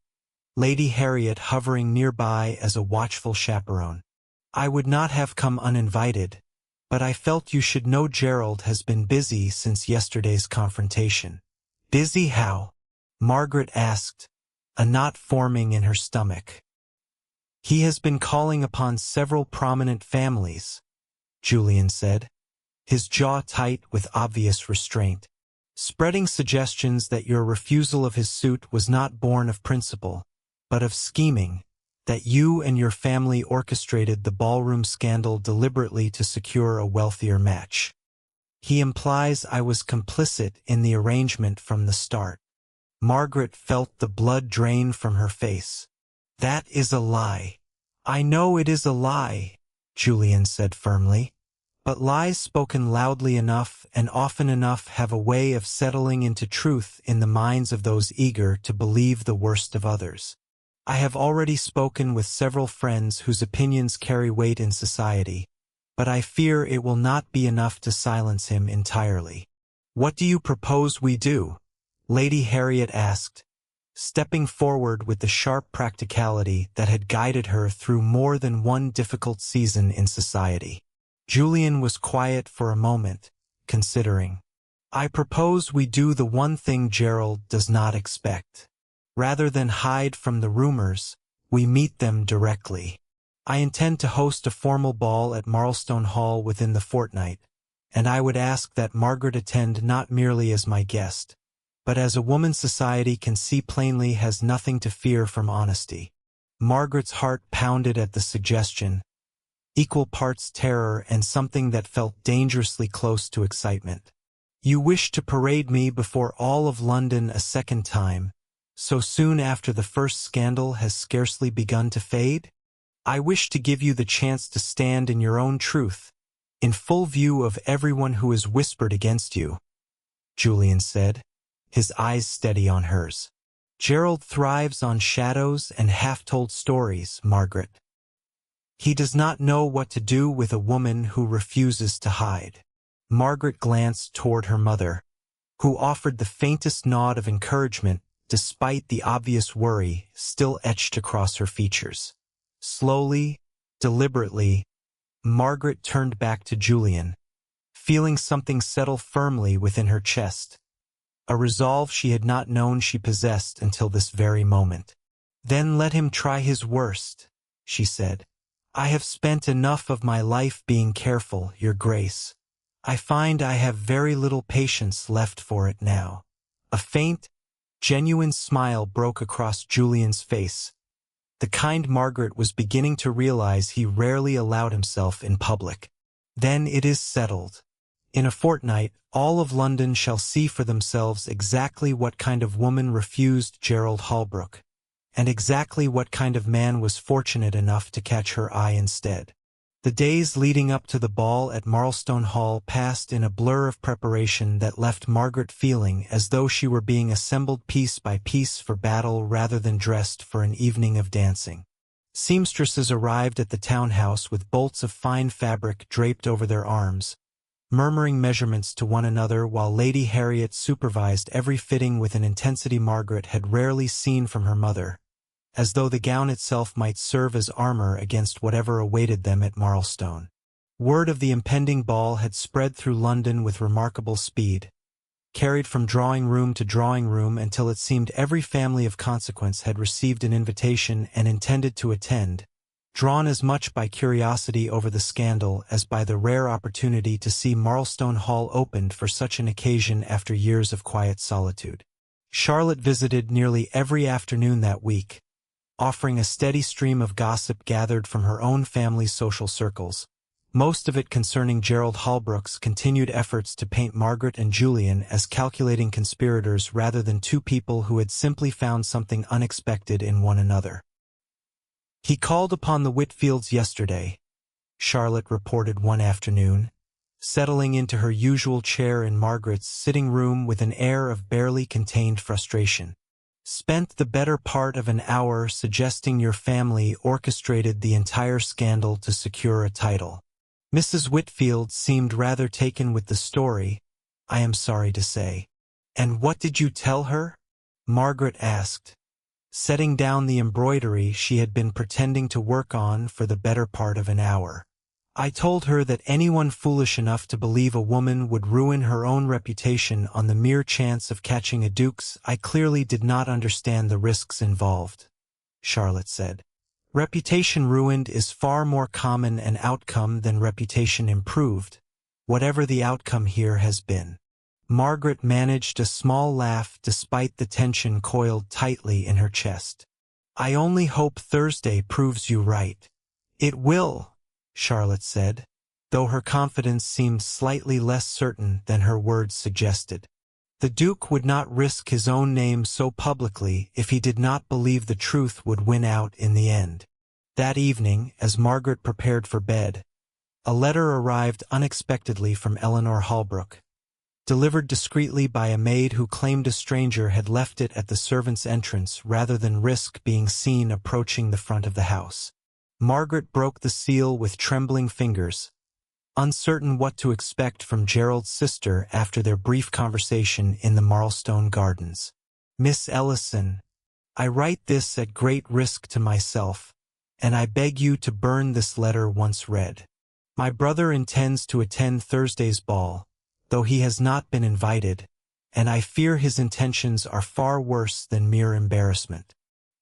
Lady Harriet hovering nearby as a watchful chaperone. "I would not have come uninvited, but I felt you should know Gerald has been busy since yesterday's confrontation." "Busy how?" Margaret asked, a knot forming in her stomach. "He has been calling upon several prominent families," Julian said, his jaw tight with obvious restraint, "spreading suggestions that your refusal of his suit was not born of principle, but of scheming, that you and your family orchestrated the ballroom scandal deliberately to secure a wealthier match. He implies I was complicit in the arrangement from the start." Margaret felt the blood drain from her face. "That is a lie." "I know it is a lie," Julian said firmly, "but lies spoken loudly enough and often enough have a way of settling into truth in the minds of those eager to believe the worst of others. I have already spoken with several friends whose opinions carry weight in society, but I fear it will not be enough to silence him entirely." "What do you propose we do?" Lady Harriet asked, stepping forward with the sharp practicality that had guided her through more than one difficult season in society. Julian was quiet for a moment, considering. "I propose we do the one thing Gerald does not expect. Rather than hide from the rumors, we meet them directly. I intend to host a formal ball at Marlstone Hall within the fortnight, and I would ask that Margaret attend not merely as my guest, but as a woman society can see plainly has nothing to fear from honesty." Margaret's heart pounded at the suggestion, equal parts terror and something that felt dangerously close to excitement. "You wish to parade me before all of London a second time, so soon after the first scandal has scarcely begun to fade? I wish to give you the chance to stand in your own truth, in full view of everyone who has whispered against you," Julian said, his eyes steady on hers. "Gerald thrives on shadows and half-told stories, Margaret. He does not know what to do with a woman who refuses to hide." Margaret glanced toward her mother, who offered the faintest nod of encouragement despite the obvious worry still etched across her features. Slowly, deliberately, Margaret turned back to Julian, feeling something settle firmly within her chest, a resolve she had not known she possessed until this very moment. "Then let him try his worst," she said. "I have spent enough of my life being careful, Your Grace. I find I have very little patience left for it now." A faint, genuine smile broke across Julian's face. The kind Margaret was beginning to realize he rarely allowed himself in public. "Then it is settled. In a fortnight, all of London shall see for themselves exactly what kind of woman refused Gerald Holbrook, and exactly what kind of man was fortunate enough to catch her eye instead." The days leading up to the ball at Marlstone Hall passed in a blur of preparation that left Margaret feeling as though she were being assembled piece by piece for battle rather than dressed for an evening of dancing. Seamstresses arrived at the townhouse with bolts of fine fabric draped over their arms, murmuring measurements to one another while Lady Harriet supervised every fitting with an intensity Margaret had rarely seen from her mother, as though the gown itself might serve as armor against whatever awaited them at Marlstone. Word of the impending ball had spread through London with remarkable speed, carried from drawing-room to drawing-room until it seemed every family of consequence had received an invitation and intended to attend, drawn as much by curiosity over the scandal as by the rare opportunity to see Marlstone Hall opened for such an occasion after years of quiet solitude. Charlotte visited nearly every afternoon that week, offering a steady stream of gossip gathered from her own family's social circles, most of it concerning Gerald Holbrook's continued efforts to paint Margaret and Julian as calculating conspirators rather than two people who had simply found something unexpected in one another. "He called upon the Whitfields yesterday," Charlotte reported one afternoon, settling into her usual chair in Margaret's sitting room with an air of barely contained frustration. "Spent the better part of an hour suggesting your family orchestrated the entire scandal to secure a title." Mrs. Whitfield seemed rather taken with the story, I am sorry to say. "And what did you tell her?" Margaret asked, setting down the embroidery she had been pretending to work on for the better part of an hour. "I told her that anyone foolish enough to believe a woman would ruin her own reputation on the mere chance of catching a Duke's. I clearly did not understand the risks involved," Charlotte said. "Reputation ruined is far more common an outcome than reputation improved, whatever the outcome here has been." Margaret managed a small laugh despite the tension coiled tightly in her chest. "I only hope Thursday proves you right." "It will," Charlotte said, though her confidence seemed slightly less certain than her words suggested. The Duke would not risk his own name so publicly if he did not believe the truth would win out in the end. That evening, as Margaret prepared for bed, a letter arrived unexpectedly from Eleanor Holbrook, delivered discreetly by a maid who claimed a stranger had left it at the servants' entrance rather than risk being seen approaching the front of the house. Margaret broke the seal with trembling fingers, uncertain what to expect from Gerald's sister after their brief conversation in the Marlstone gardens. "Miss Ellison, I write this at great risk to myself, and I beg you to burn this letter once read. My brother intends to attend Thursday's ball, though he has not been invited, and I fear his intentions are far worse than mere embarrassment.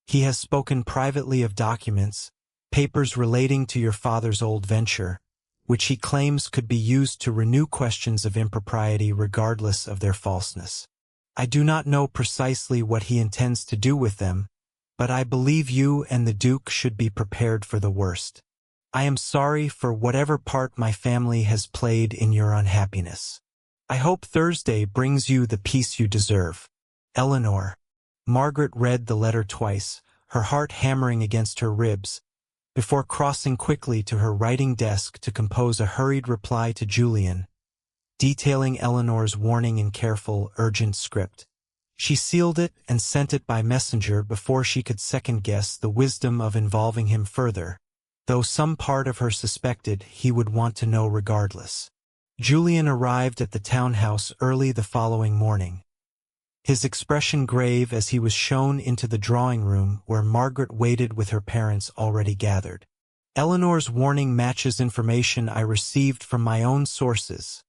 He has spoken privately of documents, papers relating to your father's old venture, which he claims could be used to renew questions of impropriety regardless of their falseness. I do not know precisely what he intends to do with them, but I believe you and the Duke should be prepared for the worst. I am sorry for whatever part my family has played in your unhappiness. I hope Thursday brings you the peace you deserve. Eleanor." Margaret read the letter twice, her heart hammering against her ribs, before crossing quickly to her writing desk to compose a hurried reply to Julian, detailing Eleanor's warning in careful, urgent script. She sealed it and sent it by messenger before she could second-guess the wisdom of involving him further, though some part of her suspected he would want to know regardless. Julian arrived at the townhouse early the following morning, his expression grave as he was shown into the drawing room where Margaret waited with her parents already gathered. "Eleanor's warning matches information I received from my own sources,"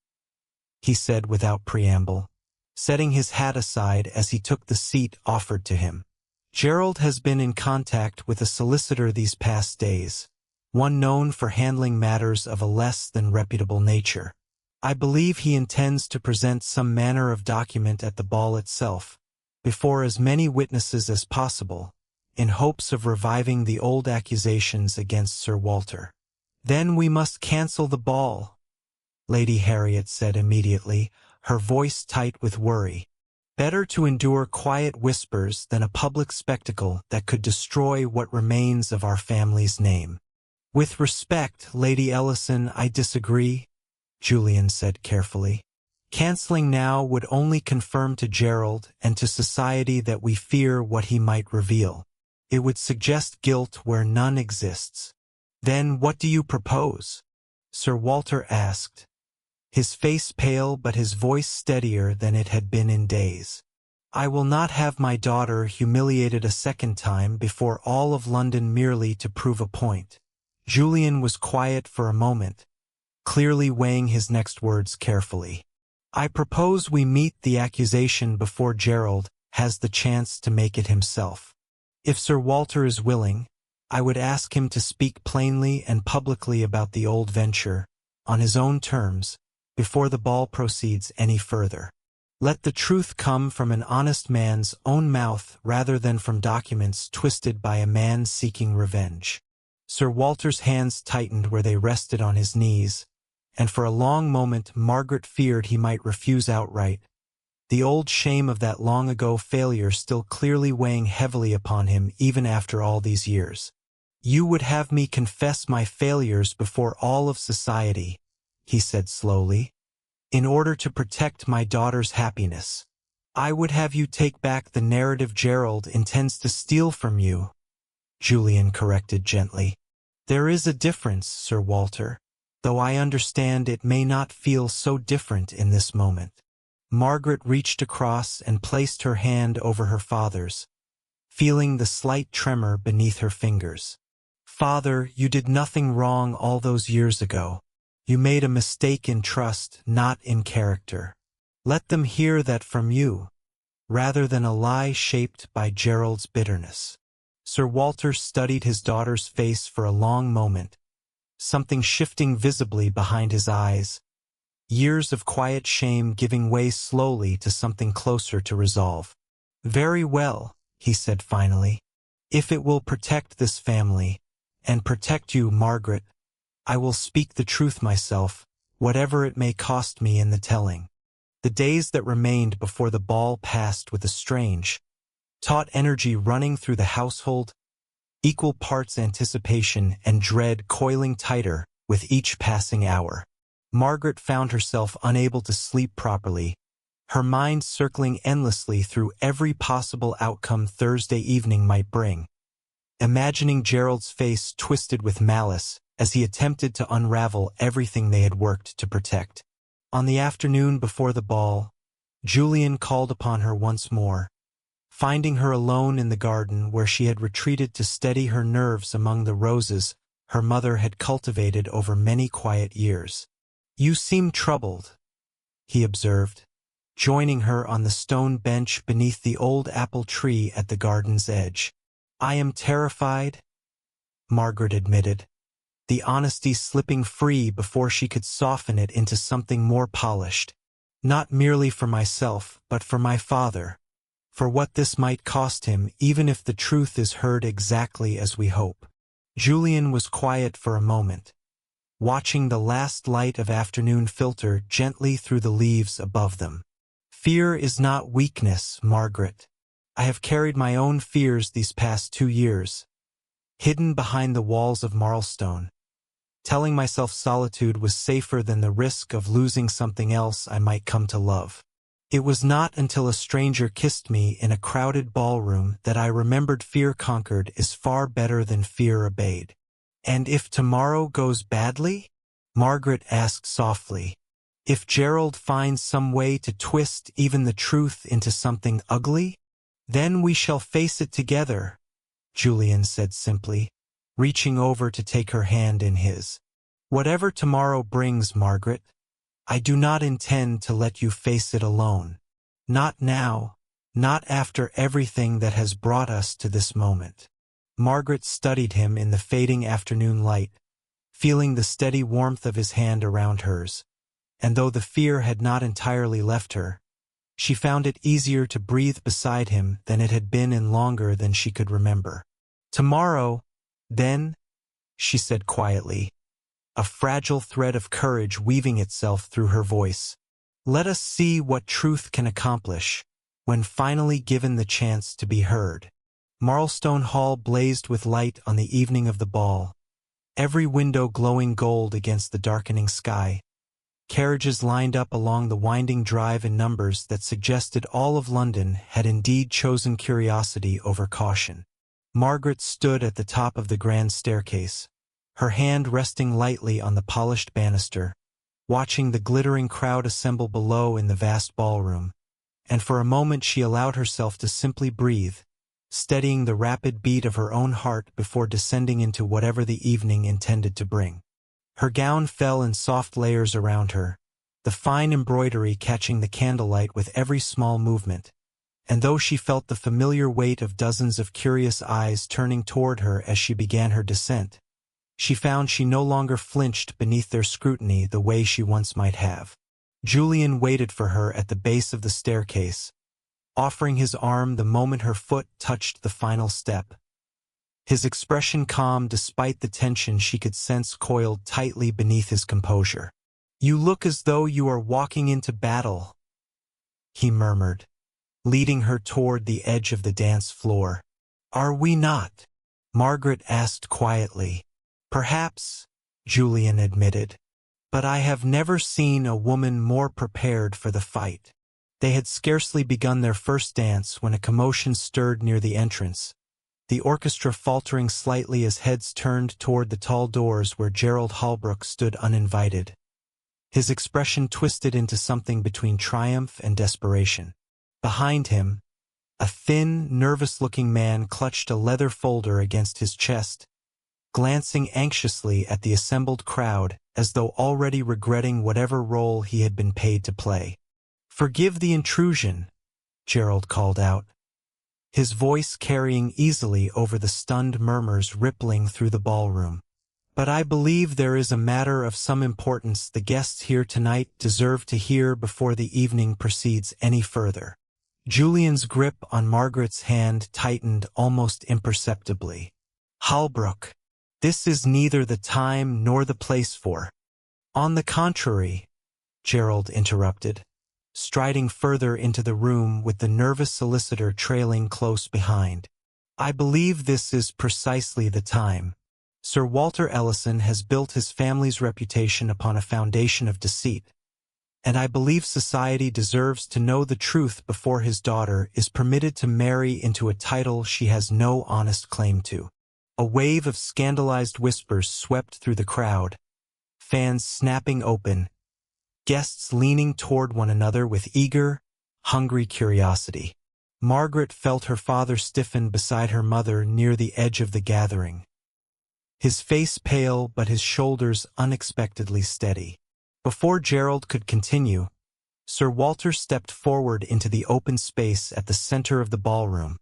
he said without preamble, setting his hat aside as he took the seat offered to him. "Gerald has been in contact with a solicitor these past days, one known for handling matters of a less than reputable nature. I believe he intends to present some manner of document at the ball itself, before as many witnesses as possible, in hopes of reviving the old accusations against Sir Walter." "Then we must cancel the ball," Lady Harriet said immediately, her voice tight with worry. "Better to endure quiet whispers than a public spectacle that could destroy what remains of our family's name." "With respect, Lady Ellison, I disagree," Julian said carefully. "Canceling now would only confirm to Gerald and to society that we fear what he might reveal. It would suggest guilt where none exists." "Then what do you propose?" Sir Walter asked, his face pale but his voice steadier than it had been in days. "I will not have my daughter humiliated a second time before all of London merely to prove a point." Julian was quiet for a moment, clearly weighing his next words carefully. "I propose we meet the accusation before Gerald has the chance to make it himself. If Sir Walter is willing, I would ask him to speak plainly and publicly about the old venture, on his own terms, before the ball proceeds any further. Let the truth come from an honest man's own mouth rather than from documents twisted by a man seeking revenge." Sir Walter's hands tightened where they rested on his knees, and for a long moment Margaret feared he might refuse outright, the old shame of that long-ago failure still clearly weighing heavily upon him even after all these years. "You would have me confess my failures before all of society," he said slowly. In order to protect my daughter's happiness, I would have you take back the narrative Gerald intends to steal from you, Julian corrected gently. There is a difference, Sir Walter, though I understand it may not feel so different in this moment. Margaret reached across and placed her hand over her father's, feeling the slight tremor beneath her fingers. Father, you did nothing wrong all those years ago. You made a mistake in trust, not in character. Let them hear that from you, rather than a lie shaped by Gerald's bitterness. Sir Walter studied his daughter's face for a long moment, something shifting visibly behind his eyes, years of quiet shame giving way slowly to something closer to resolve. Very well, he said finally. If it will protect this family, and protect you, Margaret, I will speak the truth myself, whatever it may cost me in the telling. The days that remained before the ball passed with a strange, taut energy running through the household, equal parts anticipation and dread coiling tighter with each passing hour. Margaret found herself unable to sleep properly, her mind circling endlessly through every possible outcome Thursday evening might bring, imagining Gerald's face twisted with malice as he attempted to unravel everything they had worked to protect. On the afternoon before the ball, Julian called upon her once more, finding her alone in the garden where she had retreated to steady her nerves among the roses her mother had cultivated over many quiet years. You seem troubled, he observed, joining her on the stone bench beneath the old apple tree at the garden's edge. I am terrified, Margaret admitted, the honesty slipping free before she could soften it into something more polished. Not merely for myself, but for my father, for what this might cost him even if the truth is heard exactly as we hope. Julian was quiet for a moment, watching the last light of afternoon filter gently through the leaves above them. Fear is not weakness, Margaret. I have carried my own fears these past 2 years, hidden behind the walls of Marlstone, telling myself solitude was safer than the risk of losing something else I might come to love. It was not until a stranger kissed me in a crowded ballroom that I remembered fear conquered is far better than fear obeyed. And if tomorrow goes badly? Margaret asked softly. If Gerald finds some way to twist even the truth into something ugly? Then we shall face it together, Julian said simply, reaching over to take her hand in his. Whatever tomorrow brings, Margaret, I do not intend to let you face it alone. Not now, not after everything that has brought us to this moment. Margaret studied him in the fading afternoon light, feeling the steady warmth of his hand around hers, and though the fear had not entirely left her, she found it easier to breathe beside him than it had been in longer than she could remember. Tomorrow, then, she said quietly, a fragile thread of courage weaving itself through her voice. Let us see what truth can accomplish, when finally given the chance to be heard. Marlstone Hall blazed with light on the evening of the ball, every window glowing gold against the darkening sky. Carriages lined up along the winding drive in numbers that suggested all of London had indeed chosen curiosity over caution. Margaret stood at the top of the grand staircase, her hand resting lightly on the polished banister, watching the glittering crowd assemble below in the vast ballroom, and for a moment she allowed herself to simply breathe, steadying the rapid beat of her own heart before descending into whatever the evening intended to bring. Her gown fell in soft layers around her, the fine embroidery catching the candlelight with every small movement, and though she felt the familiar weight of dozens of curious eyes turning toward her as she began her descent, she found she no longer flinched beneath their scrutiny the way she once might have. Julian waited for her at the base of the staircase, offering his arm the moment her foot touched the final step. His expression calm despite the tension she could sense coiled tightly beneath his composure. You look as though you are walking into battle, he murmured, leading her toward the edge of the dance floor. Are we not? Margaret asked quietly. Perhaps, Julian admitted, But I have never seen a woman more prepared for the fight. They had scarcely begun their first dance when a commotion stirred near the entrance, the orchestra faltering slightly as heads turned toward the tall doors where Gerald Holbrook stood uninvited. His expression twisted into something between triumph and desperation. Behind him, a thin, nervous-looking man clutched a leather folder against his chest, glancing anxiously at the assembled crowd as though already regretting whatever role he had been paid to play. "Forgive the intrusion," Gerald called out, his voice carrying easily over the stunned murmurs rippling through the ballroom. "But I believe there is a matter of some importance the guests here tonight deserve to hear before the evening proceeds any further." Julian's grip on Margaret's hand tightened almost imperceptibly. "Holbrook, this is neither the time nor the place for—" "On the contrary," Gerald interrupted, striding further into the room with the nervous solicitor trailing close behind. "I believe this is precisely the time. Sir Walter Ellison has built his family's reputation upon a foundation of deceit, and I believe society deserves to know the truth before his daughter is permitted to marry into a title she has no honest claim to." A wave of scandalized whispers swept through the crowd, fans snapping open, guests leaning toward one another with eager, hungry curiosity. Margaret felt her father stiffen beside her mother near the edge of the gathering, his face pale but his shoulders unexpectedly steady. Before Gerald could continue, Sir Walter stepped forward into the open space at the center of the ballroom,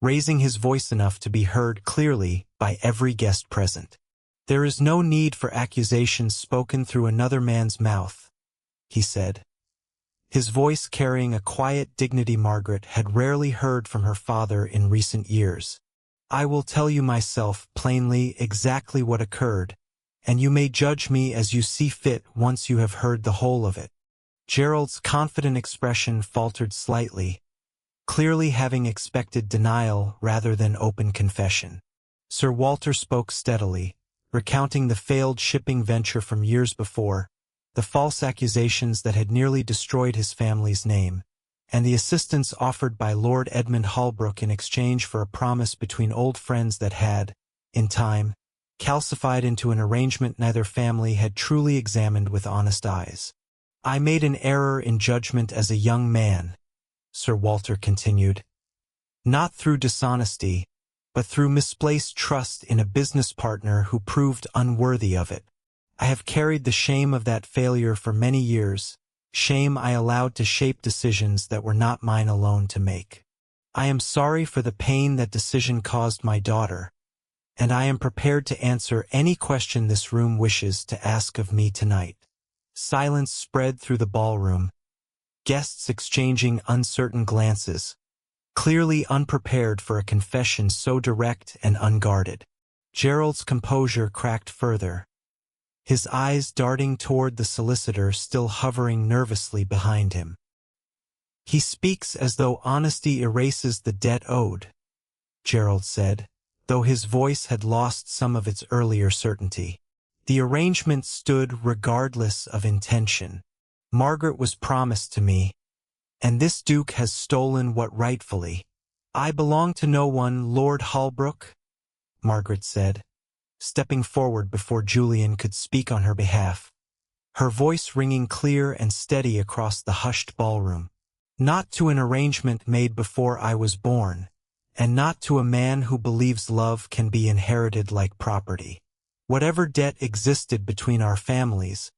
raising his voice enough to be heard clearly by every guest present. "There is no need for accusations spoken through another man's mouth," he said, his voice carrying a quiet dignity Margaret had rarely heard from her father in recent years. "I will tell you myself plainly exactly what occurred, and you may judge me as you see fit once you have heard the whole of it." Gerald's confident expression faltered slightly, clearly having expected denial rather than open confession. Sir Walter spoke steadily, recounting the failed shipping venture from years before, the false accusations that had nearly destroyed his family's name, and the assistance offered by Lord Edmund Holbrook in exchange for a promise between old friends that had, in time, calcified into an arrangement neither family had truly examined with honest eyes. "I made an error in judgment as a young man," Sir Walter continued, "not through dishonesty, but through misplaced trust in a business partner who proved unworthy of it. I have carried the shame of that failure for many years, shame I allowed to shape decisions that were not mine alone to make. I am sorry for the pain that decision caused my daughter, and I am prepared to answer any question this room wishes to ask of me tonight." Silence spread through the ballroom, guests exchanging uncertain glances, clearly unprepared for a confession so direct and unguarded. Gerald's composure cracked further, his eyes darting toward the solicitor still hovering nervously behind him. "He speaks as though honesty erases the debt owed," Gerald said, though his voice had lost some of its earlier certainty. "The arrangement stood regardless of intention. Margaret was promised to me, and this Duke has stolen what rightfully—" "I belong to no one, Lord Holbrook," Margaret said, stepping forward before Julian could speak on her behalf, her voice ringing clear and steady across the hushed ballroom. "Not to an arrangement made before I was born, and not to a man who believes love can be inherited like property. Whatever debt existed between our families,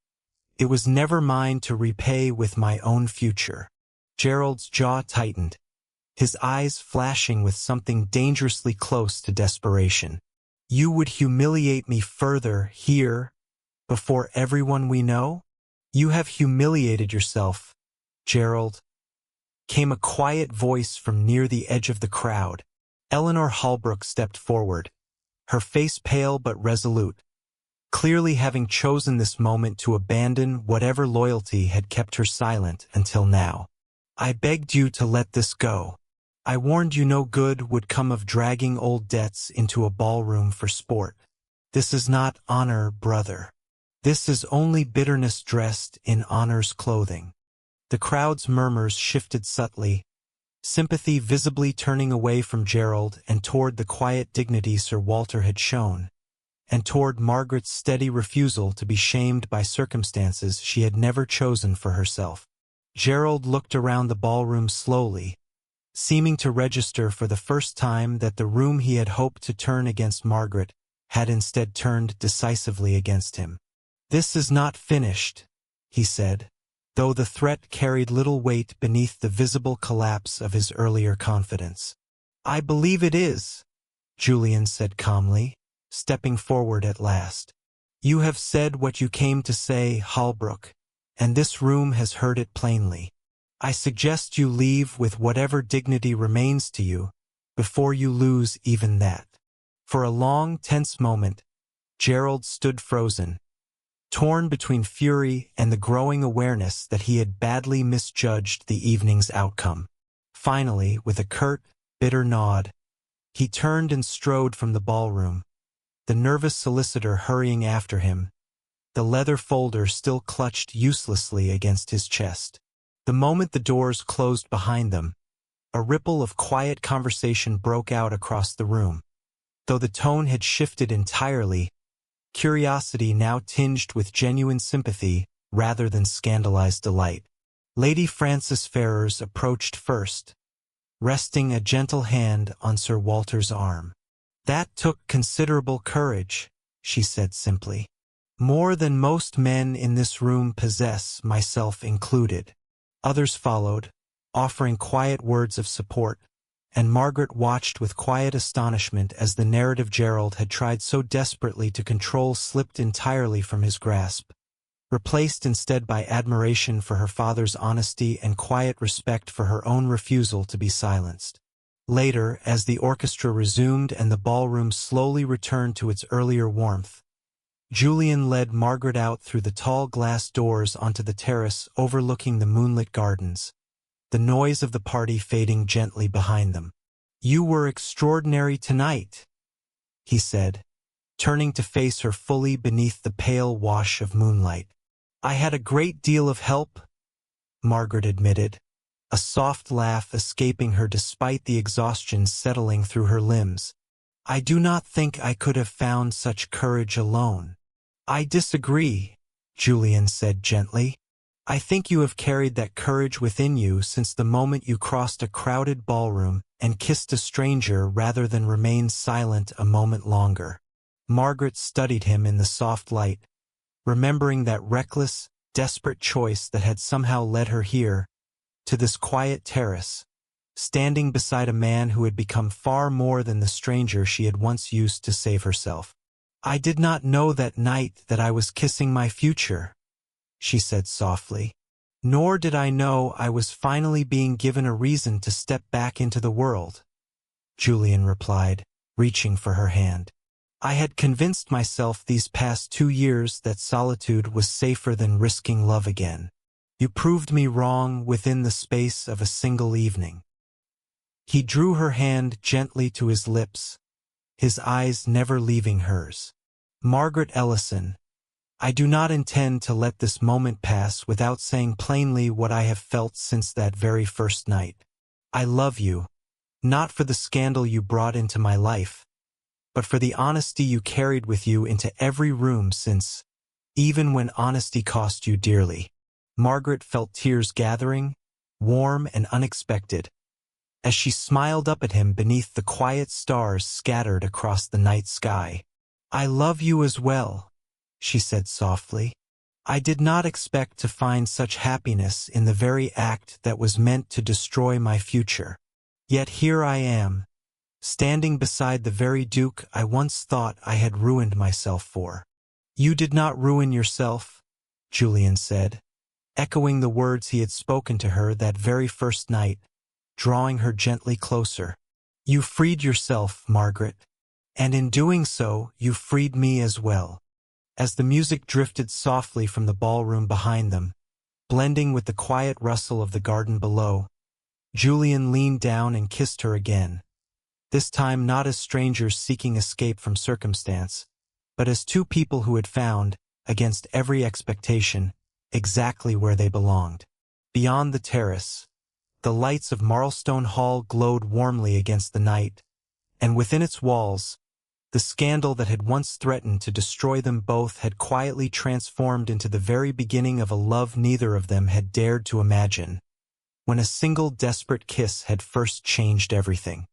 it was never mine to repay with my own future." Gerald's jaw tightened, his eyes flashing with something dangerously close to desperation. "You would humiliate me further here, before everyone we know? You have humiliated yourself, Gerald," came a quiet voice from near the edge of the crowd. Eleanor Holbrook stepped forward, her face pale but resolute, clearly having chosen this moment to abandon whatever loyalty had kept her silent until now. "I begged you to let this go. I warned you no good would come of dragging old debts into a ballroom for sport. This is not honor, brother." This is only bitterness dressed in honor's clothing. The crowd's murmurs shifted subtly, sympathy visibly turning away from Gerald and toward the quiet dignity Sir Walter had shown, and toward Margaret's steady refusal to be shamed by circumstances she had never chosen for herself. Gerald looked around the ballroom slowly, seeming to register for the first time that the room he had hoped to turn against Margaret had instead turned decisively against him. "This is not finished," he said, though the threat carried little weight beneath the visible collapse of his earlier confidence. "I believe it is," Julian said calmly, stepping forward at last. "You have said what you came to say, Holbrook, and this room has heard it plainly. I suggest you leave with whatever dignity remains to you, before you lose even that." For a long, tense moment, Gerald stood frozen, torn between fury and the growing awareness that he had badly misjudged the evening's outcome. Finally, with a curt, bitter nod, he turned and strode from the ballroom, the nervous solicitor hurrying after him, the leather folder still clutched uselessly against his chest. The moment the doors closed behind them, a ripple of quiet conversation broke out across the room. Though the tone had shifted entirely, curiosity now tinged with genuine sympathy rather than scandalized delight. Lady Frances Ferrers approached first, resting a gentle hand on Sir Walter's arm. "That took considerable courage," she said simply. "More than most men in this room possess, myself included." Others followed, offering quiet words of support, and Margaret watched with quiet astonishment as the narrative Gerald had tried so desperately to control slipped entirely from his grasp, replaced instead by admiration for her father's honesty and quiet respect for her own refusal to be silenced. Later, as the orchestra resumed and the ballroom slowly returned to its earlier warmth, Julian led Margaret out through the tall glass doors onto the terrace overlooking the moonlit gardens, the noise of the party fading gently behind them. "You were extraordinary tonight," he said, turning to face her fully beneath the pale wash of moonlight. "I had a great deal of help," Margaret admitted, a soft laugh escaping her despite the exhaustion settling through her limbs. "I do not think I could have found such courage alone." "I disagree," Julian said gently. "I think you have carried that courage within you since the moment you crossed a crowded ballroom and kissed a stranger rather than remain silent a moment longer." Margaret studied him in the soft light, remembering that reckless, desperate choice that had somehow led her here, to this quiet terrace, standing beside a man who had become far more than the stranger she had once used to save herself. "I did not know that night that I was kissing my future," she said softly. "Nor did I know I was finally being given a reason to step back into the world," Julian replied, reaching for her hand. "I had convinced myself these past 2 years that solitude was safer than risking love again. You proved me wrong within the space of a single evening." He drew her hand gently to his lips, his eyes never leaving hers. "Margaret Ellison, I do not intend to let this moment pass without saying plainly what I have felt since that very first night. I love you, not for the scandal you brought into my life, but for the honesty you carried with you into every room since, even when honesty cost you dearly." Margaret felt tears gathering, warm and unexpected, as she smiled up at him beneath the quiet stars scattered across the night sky. "I love you as well," she said softly. "I did not expect to find such happiness in the very act that was meant to destroy my future. Yet here I am, standing beside the very Duke I once thought I had ruined myself for." "You did not ruin yourself," Julian said, echoing the words he had spoken to her that very first night, drawing her gently closer. "You freed yourself, Margaret, and in doing so, you freed me as well." As the music drifted softly from the ballroom behind them, blending with the quiet rustle of the garden below, Julian leaned down and kissed her again, this time not as strangers seeking escape from circumstance, but as two people who had found, against every expectation, exactly where they belonged. Beyond the terrace, the lights of Marlstone Hall glowed warmly against the night, and within its walls, the scandal that had once threatened to destroy them both had quietly transformed into the very beginning of a love neither of them had dared to imagine, when a single desperate kiss had first changed everything.